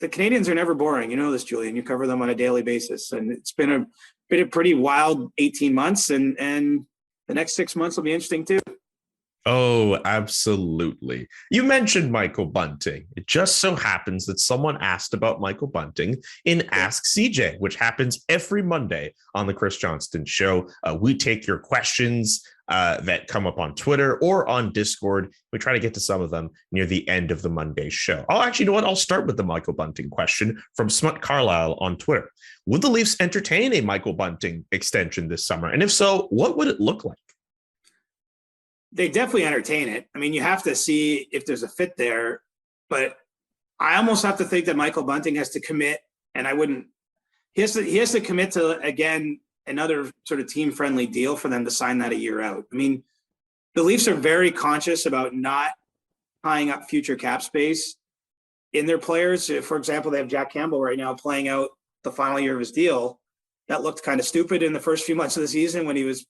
Canadiens are never boring. You know this, Julian. You cover them on a daily basis, and it's been a pretty wild 18 months, and the next 6 months will be interesting too. Oh, absolutely. You mentioned Michael Bunting. It just so happens that someone asked about Michael Bunting in Ask CJ, which happens every Monday on the Chris Johnston Show. We take your questions that come up on Twitter or on Discord. We try to get to some of them near the end of the Monday show. I'll start with the Michael Bunting question from Smut Carlisle on Twitter. Would the Leafs entertain a Michael Bunting extension this summer? And if so, what would it look like? They definitely entertain it. I mean, you have to see if there's a fit there, but I almost have to think that Michael Bunting has to commit, and he has to commit to, again, another sort of team-friendly deal for them to sign that a year out. I mean, the Leafs are very conscious about not tying up future cap space in their players. For example, they have Jack Campbell right now playing out the final year of his deal. That looked kind of stupid in the first few months of the season when he was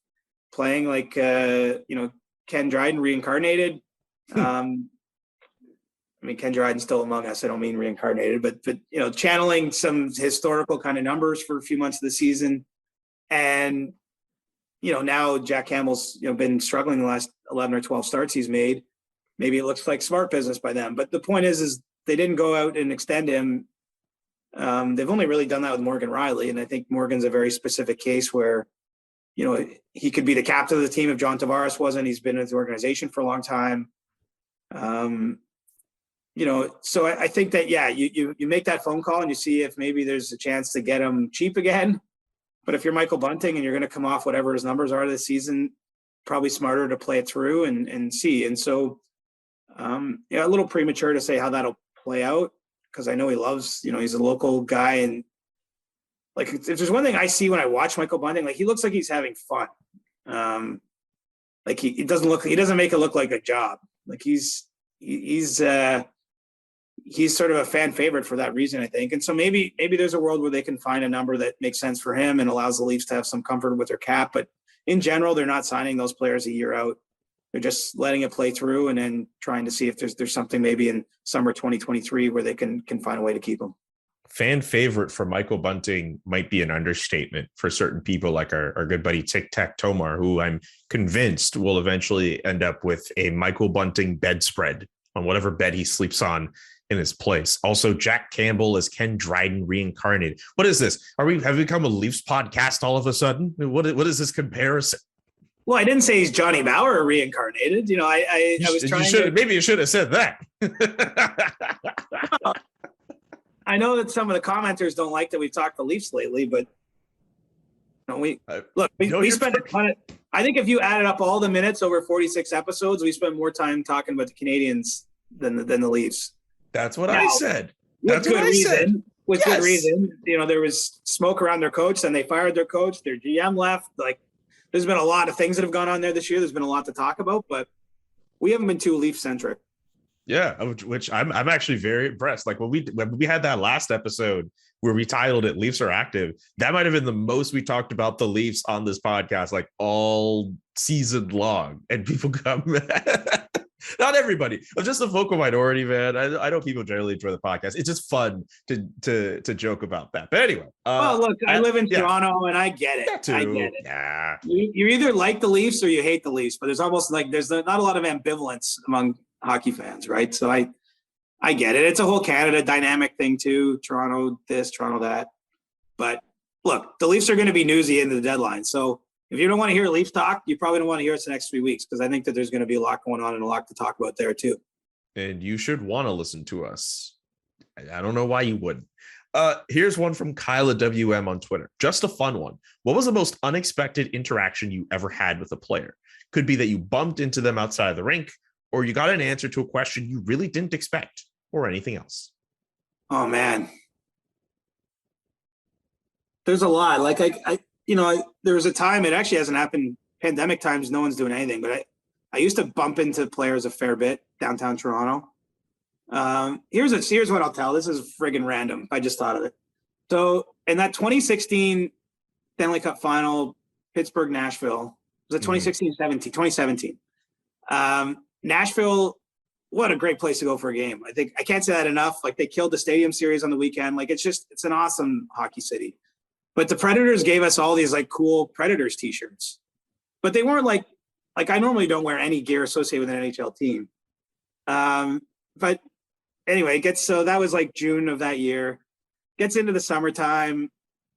playing like, Ken Dryden reincarnated. Ken Dryden's still among us. I don't mean reincarnated, but channeling some historical kind of numbers for a few months of the season. And, now Jack Campbell's, been struggling the last 11 or 12 starts he's made. Maybe it looks like smart business by them. But the point is they didn't go out and extend him. They've only really done that with Morgan Riley. And I think Morgan's a very specific case where, he could be the captain of the team if John Tavares wasn't. He's been in the organization for a long time. So I think that, you make that phone call and you see if maybe there's a chance to get him cheap again. But if you're Michael Bunting and you're going to come off whatever his numbers are this season, probably smarter to play it through and see. And so, a little premature to say how that'll play out, because I know he loves, he's a local guy, and like, if there's one thing I see when I watch Michael Bunting, like, he looks like he's having fun. Like he doesn't make it look like a job. Like he's sort of a fan favorite for that reason, I think. And so maybe there's a world where they can find a number that makes sense for him and allows the Leafs to have some comfort with their cap. But in general, they're not signing those players a year out. They're just letting it play through and then trying to see if there's something maybe in summer 2023 where they can find a way to keep them. Fan favorite for Michael Bunting might be an understatement for certain people, like our good buddy Tic Tac Tomar, who I'm convinced will eventually end up with a Michael Bunting bedspread on whatever bed he sleeps on in his place. Also, Jack Campbell is Ken Dryden reincarnated. What is this? Have we become a Leafs podcast all of a sudden? What is this comparison? Well, I didn't say he's Johnny Bauer reincarnated. You know, I was trying maybe you should have said that. I know that some of the commenters don't like that we've talked the Leafs lately, but we spent a ton of, I think if you added up all the minutes over 46 episodes, we spent more time talking about the Canadiens than the Leafs. That's what I said. With good reason. You know, there was smoke around their coach, then they fired their coach, their GM left. Like, there's been a lot of things that have gone on there this year. There's been a lot to talk about, but we haven't been too Leaf centric. Yeah, which I'm actually very impressed. Like when we had that last episode where we titled it "Leafs Are Active," that might have been the most we talked about the Leafs on this podcast, like all season long. And people come, not everybody, I'm just a vocal minority, man. I know people generally enjoy the podcast. It's just fun to joke about that. But anyway, well, look, I live in Toronto, and I get it. I get it. Yeah, you either like the Leafs or you hate the Leafs, but there's almost like there's not a lot of ambivalence among hockey fans, right? So I get it. It's a whole Canada dynamic thing too. Toronto this, Toronto that. But look, the Leafs are going to be newsy into the deadline. So if you don't want to hear Leafs talk, you probably don't want to hear us the next 3 weeks, because I think that there's going to be a lot going on and a lot to talk about there too. And you should want to listen to us. I don't know why you wouldn't. Here's one from Kyla WM on Twitter. Just a fun one. What was the most unexpected interaction you ever had with a player? Could be that you bumped into them outside of the rink, or you got an answer to a question you really didn't expect, or anything else. Oh, man. There's a lot. Like, there was a time, it actually hasn't happened, pandemic times, no one's doing anything, but I used to bump into players a fair bit downtown Toronto. Here's what I'll tell. This is friggin' random. I just thought of it. So in that 2016 Stanley Cup final, Pittsburgh-Nashville, was it 2017. Nashville, what a great place to go for a game. I think I can't say that enough. Like, they killed the Stadium Series on the weekend. Like, it's an awesome hockey city. But the Predators gave us all these like cool Predators t-shirts, but they weren't like I normally don't wear any gear associated with an NHL team. But anyway, so that was like June of that year. Gets into the summertime.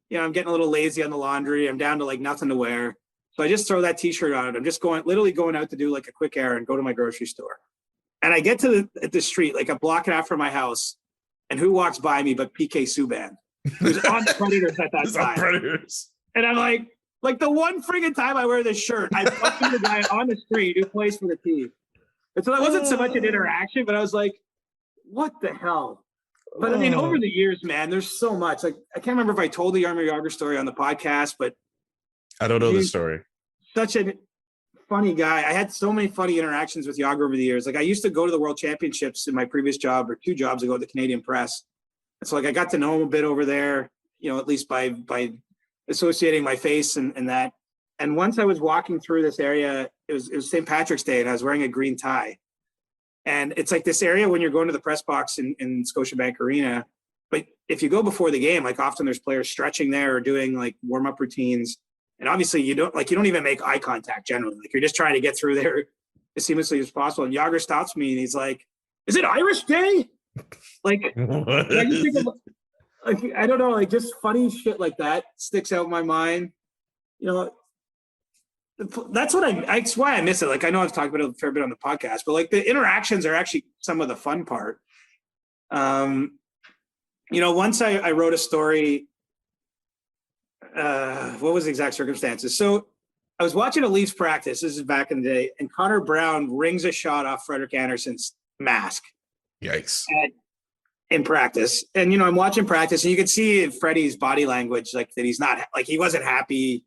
You know, I'm getting a little lazy on the laundry. I'm down to like nothing to wear. So I just throw that t-shirt on. I'm just literally going out to do like a quick errand, go to my grocery store. And I get to the street, like a block and a half from my house. And who walks by me but PK Subban, who's on the Predators at that time. Predators. And I'm like the one friggin' time I wear this shirt, I bump into the guy on the street who plays for the team. And so that wasn't so much an interaction, but I was like, what the hell? But I mean, over the years, man, there's so much. Like, I can't remember if I told the Jaromir Jagr story on the podcast, but I don't know the story. Such a funny guy. I had so many funny interactions with Jagr over the years. Like, I used to go to the World Championships in my previous job, or 2 jobs ago at the Canadian Press. And so like I got to know him a bit over there, you know, at least by associating my face and that. And once I was walking through this area, it was St. Patrick's Day, and I was wearing a green tie. And it's like this area when you're going to the press box in Scotiabank Arena. But if you go before the game, like often there's players stretching there or doing like warm-up routines. And obviously you don't even make eye contact generally. Like, you're just trying to get through there as seamlessly as possible. And Jagr stops me and he's like, "Is it Irish Day?" Like, I just think of, like, I don't know, like just funny shit like that sticks out in my mind. You know, that's why I miss it. Like, I know I've talked about it a fair bit on the podcast, but like the interactions are actually some of the fun part. You know, once I wrote a story, what was the exact circumstances? So I was watching a Leafs practice. This is back in the day, and Connor Brown rings a shot off Frederik Andersen's mask. Yikes. In practice. And, you know, I'm watching practice, and you can see Freddie's body language, like that he's not, like he wasn't happy.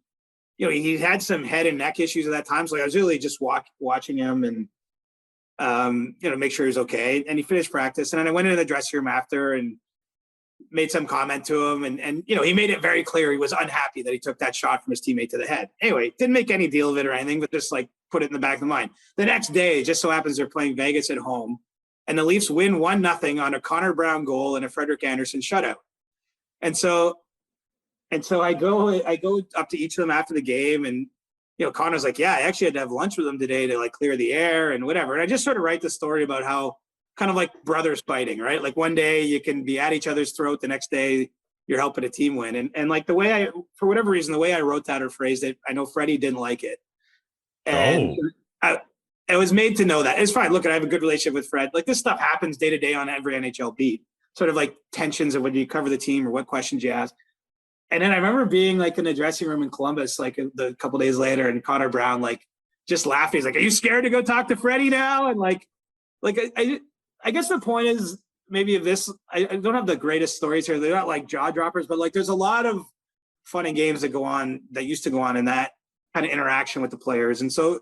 You know, he had some head and neck issues at that time. So I was really just watching him and, you know, make sure he's okay. And he finished practice. And then I went into the dressing room after and made some comment to him. And, you know, he made it very clear he was unhappy that he took that shot from his teammate to the head. Anyway, didn't make any deal of it or anything, but just like put it in the back of the mind. The next day, it just so happens they're playing Vegas at home, and the Leafs win 1-0 on a Connor Brown goal and a Frederik Andersen shutout. And so I go up to each of them after the game, and, you know, Connor's like, "Yeah, I actually had to have lunch with them today to like clear the air and whatever." And I just sort of write the story about how kind of like brothers fighting, right? Like one day you can be at each other's throat, the next day you're helping a team win. And like the way for whatever reason, the way I wrote that or phrased it, I know Freddie didn't like it. And I was made to know that. It's fine. Look, I have a good relationship with Fred. Like this stuff happens day to day on every NHL beat, sort of like tensions of when you cover the team or what questions you ask. And then I remember being like in the dressing room in Columbus, like a couple days later, and Connor Brown, like just laughing. He's like, "Are you scared to go talk to Freddie now?" And like I guess the point is maybe of this, I don't have the greatest stories here. They're not like jaw droppers, but like there's a lot of fun and games that used to go on in that kind of interaction with the players. And so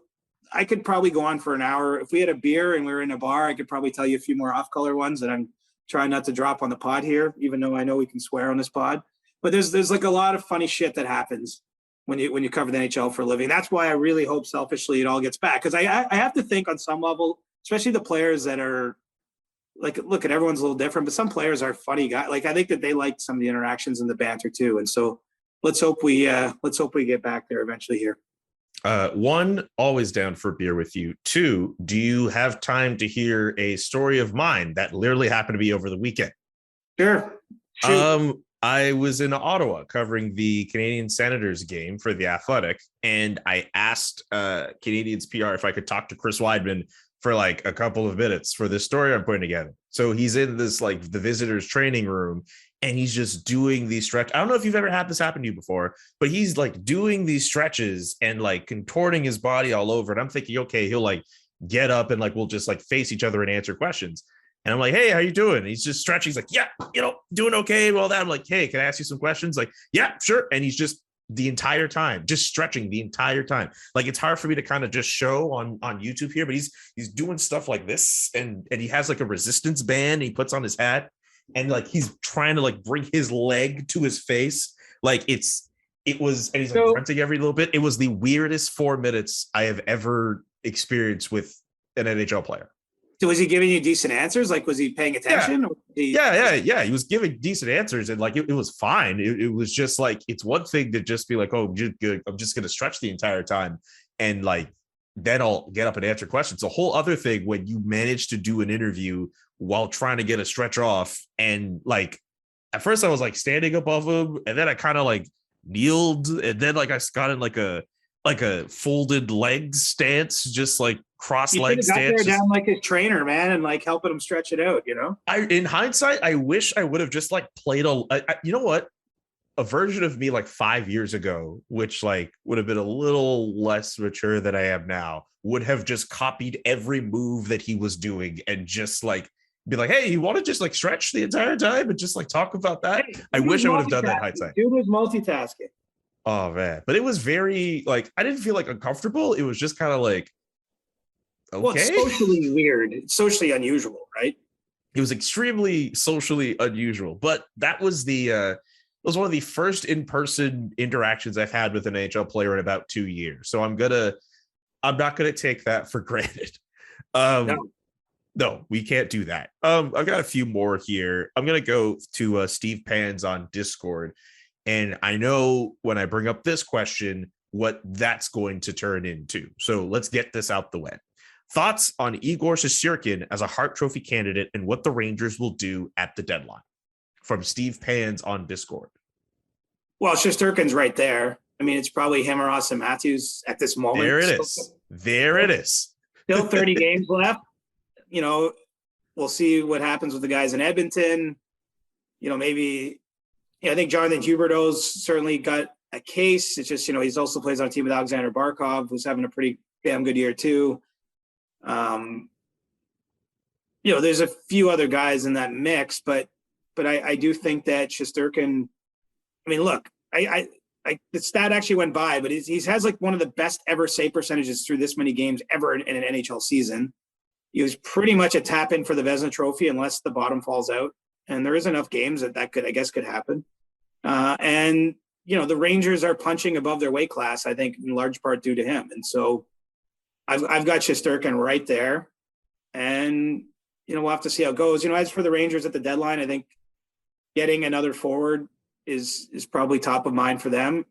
I could probably go on for an hour. If we had a beer and we were in a bar, I could probably tell you a few more off-color ones that I'm trying not to drop on the pod here, even though I know we can swear on this pod. But there's like a lot of funny shit that happens when you cover the NHL for a living. That's why I really hope selfishly it all gets back. Because I have to think on some level, especially the players that are like, look, at everyone's a little different, but some players are funny guys. Like I think that they like some of the interactions and the banter too. And so let's hope we get back there eventually here. One, always down for beer with you. Two, do you have time to hear a story of mine that literally happened to be over the weekend? Sure. Shoot. I was in Ottawa covering the Canadian Senators game for The Athletic, and I asked Canadians PR if I could talk to Chris Weidman for like a couple of minutes for this story I'm putting together. So he's in this like the visitors training room, and he's just doing these stretch. I don't know if you've ever had this happen to you before, but he's like doing these stretches and like contorting his body all over. And I'm thinking, okay, he'll like get up and like we'll just like face each other and answer questions. And I'm like, "Hey, how you doing?" And he's just stretching. He's like, "Yeah, doing okay." Well, that I'm like, "Hey, can I ask you some questions?" Like, "Yeah, sure." And he's just the entire time, just stretching the entire time. Like it's hard for me to kind of just show on YouTube here, but he's doing stuff like this, and he has like a resistance band he puts on his hat, and like he's trying to like bring his leg to his face. Like and he's like grunting every little bit. It was the weirdest 4 minutes I have ever experienced with an NHL player. So was he giving you decent answers? Like, was he paying attention? Yeah. He was giving decent answers, and like it was fine. It was just like, it's one thing to just be like, "Oh, I'm just going to stretch the entire time," and like then I'll get up and answer questions. A whole other thing when you manage to do an interview while trying to get a stretch off, and like at first I was like standing above him, and then I kind of like kneeled, and then like I got in like a folded legs stance, just like cross leg stance. There down like his trainer, man, and like helping him stretch it out. In hindsight, I wish I would have just like played you know what? A version of me like 5 years ago, which like would have been a little less mature than I am now, would have just copied every move that he was doing and just like be like, "Hey, you want to just like stretch the entire time and just like talk about that?" Hey, I wish I would have done that in hindsight. Dude was multitasking. Oh man, but it was very like I didn't feel like uncomfortable. It was just kind of like, okay. Well, it's socially weird. It's socially unusual, right? It was extremely socially unusual, but that was it was one of the first in-person interactions I've had with an NHL player in about 2 years. So I'm not gonna take that for granted. No, we can't do that. I've got a few more here. I'm gonna go to Steve Pans on Discord. And I know when I bring up this question, what that's going to turn into. So let's get this out the way. Thoughts on Igor Shesterkin as a Hart Trophy candidate and what the Rangers will do at the deadline? From Steve Pans on Discord. Well, Shesterkin's right there. I mean, it's probably him or Austin Matthews at this moment. There it is. Still 30 games left. We'll see what happens with the guys in Edmonton. Maybe... I think Jonathan Huberdeau's certainly got a case. It's just, he's also plays on a team with Alexander Barkov, who's having a pretty damn good year too. There's a few other guys in that mix, but I do think that Shesterkin, I mean, look, I the stat actually went by, but he has like one of the best ever save percentages through this many games ever in an NHL season. He was pretty much a tap in for the Vezina Trophy unless the bottom falls out. And there is enough games that could happen. And the Rangers are punching above their weight class, I think, in large part due to him. And so I've got Shesterkin right there. And, we'll have to see how it goes. As for the Rangers at the deadline, I think getting another forward is probably top of mind for them.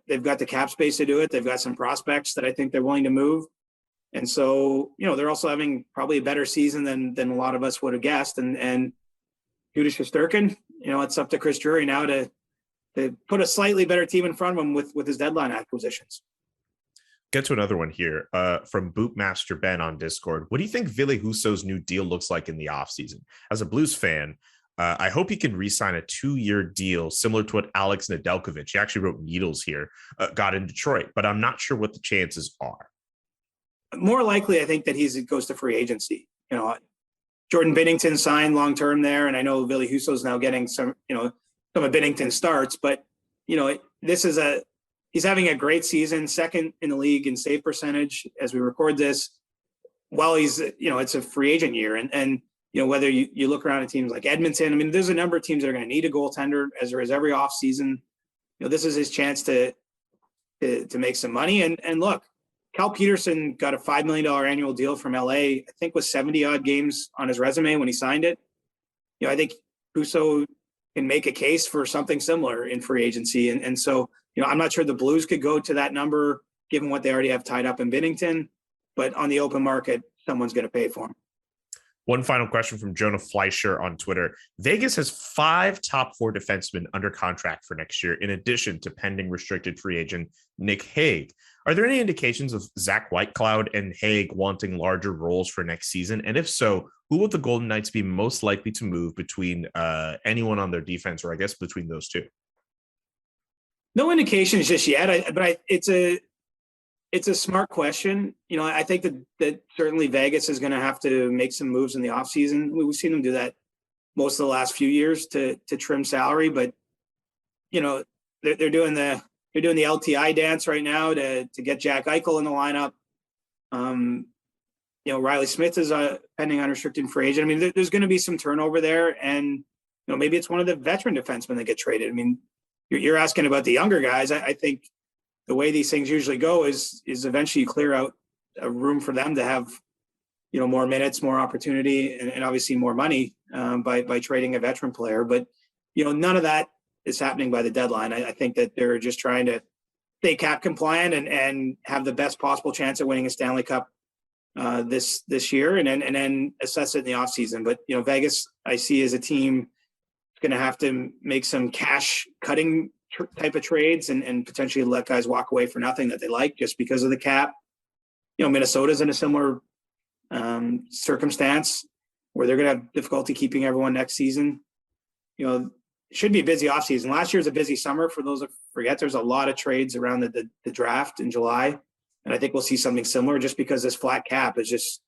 They've got the cap space to do it. They've got some prospects that I think they're willing to move. And so, they're also having probably a better season than a lot of us would have guessed. And Judith Shesterkin, it's up to Chris Drury now to put a slightly better team in front of him with his deadline acquisitions. Get to another one here from Bootmaster Ben on Discord. What do you think Ville Husso's new deal looks like in the offseason? As a Blues fan, I hope he can re-sign a 2-year deal similar to what Alex Nedeljkovic, he actually wrote Needles here, got in Detroit, but I'm not sure what the chances are. More likely, I think that he goes to free agency. Jordan Binnington signed long-term there, and I know Ville Husso's now getting some of Binnington starts, but, he's having a great season, second in the league in save percentage as we record this, while he's, it's a free agent year. And whether you look around at teams like Edmonton, there's a number of teams that are going to need a goaltender, as there is every offseason. This is his chance to make some money. And look, Cal Peterson got a $5 million annual deal from LA, I think with 70-odd games on his resume when he signed it. I think Husso can make a case for something similar in free agency. And so, I'm not sure the Blues could go to that number given what they already have tied up in Binnington, but on the open market, someone's going to pay for him. One final question from Jonah Fleischer on Twitter. Vegas has 5 top 4 defensemen under contract for next year, in addition to pending restricted free agent Nick Hague. Are there any indications of Zach Whitecloud and Hague wanting larger roles for next season? And if so, who would the Golden Knights be most likely to move between anyone on their defense, or I guess between those two? No indications just yet, but it's a smart question. I think that certainly Vegas is going to have to make some moves in the offseason. We've seen them do that most of the last few years to trim salary, but they're doing the LTI dance right now to get Jack Eichel in the lineup. Riley Smith is pending unrestricted free agent. There's going to be some turnover there, and maybe it's one of the veteran defensemen that get traded. You're asking about the younger guys. I think the way these things usually go is eventually you clear out a room for them to have, more minutes, more opportunity, and obviously more money by trading a veteran player. But, none of that is happening by the deadline. I think that they're just trying to stay cap compliant and have the best possible chance at winning a Stanley Cup this year, and then assess it in the offseason. But, Vegas, I see as a team, going to have to make some cash cutting type of trades and potentially let guys walk away for nothing that they like just because of the cap. Minnesota's in a similar circumstance where they're going to have difficulty keeping everyone next season. It should be a busy offseason. Last year was a busy summer. For those that forget, there's a lot of trades around the draft in July. And I think we'll see something similar just because this flat cap is just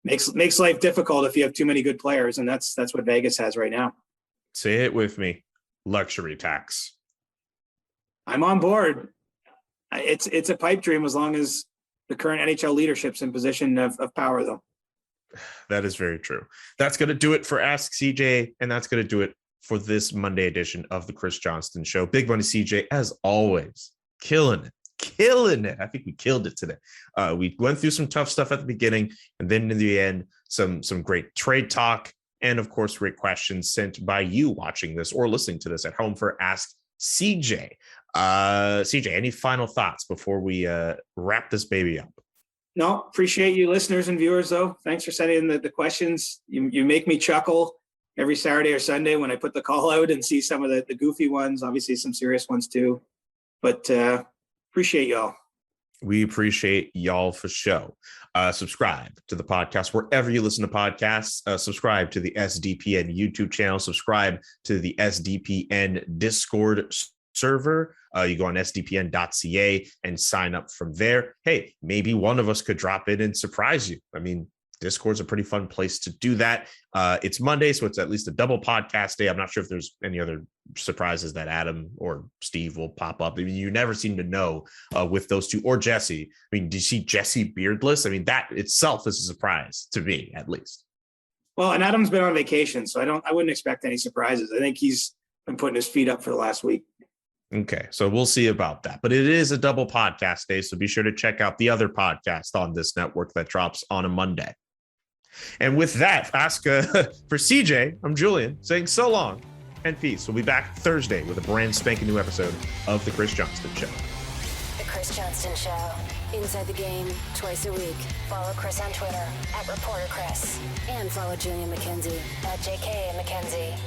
makes life difficult if you have too many good players. And that's what Vegas has right now. Say it with me. Luxury tax. I'm on board. It's a pipe dream as long as the current NHL leadership's in position of power, though. That is very true. That's going to do it for Ask CJ, and that's going to do it for this Monday edition of the Chris Johnston Show. Big Money CJ, as always, killing it. I think we killed it today. We went through some tough stuff at the beginning, and then in the end, some great trade talk. And of course, great questions sent by you watching this or listening to this at home for Ask CJ. CJ, any final thoughts before we wrap this baby up? No, appreciate you listeners and viewers, though. Thanks for sending in the questions. You make me chuckle every Saturday or Sunday when I put the call out and see some of the goofy ones, obviously some serious ones too. But appreciate y'all. We appreciate y'all for show. Subscribe to the podcast wherever you listen to podcasts. Subscribe to the SDPN YouTube channel. Subscribe to the SDPN Discord server. You go on sdpn.ca and sign up from there. Hey, maybe one of us could drop in and surprise you. Discord's a pretty fun place to do that. It's Monday, so it's at least a double podcast day. I'm not sure if there's any other surprises that Adam or Steve will pop up. You never seem to know with those two, or Jesse. Did you see Jesse beardless? That itself is a surprise to me, at least. Well, and Adam's been on vacation, so I wouldn't expect any surprises. I think he's been putting his feet up for the last week. Okay, so we'll see about that. But it is a double podcast day, so be sure to check out the other podcast on this network that drops on a Monday. And with that, ask for CJ, I'm Julian, saying so long and peace. We'll be back Thursday with a brand spanking new episode of The Chris Johnston Show. The Chris Johnston Show. Inside the Game, twice a week. Follow Chris on Twitter @ReporterChris. And follow Julian McKenzie @JK McKenzie.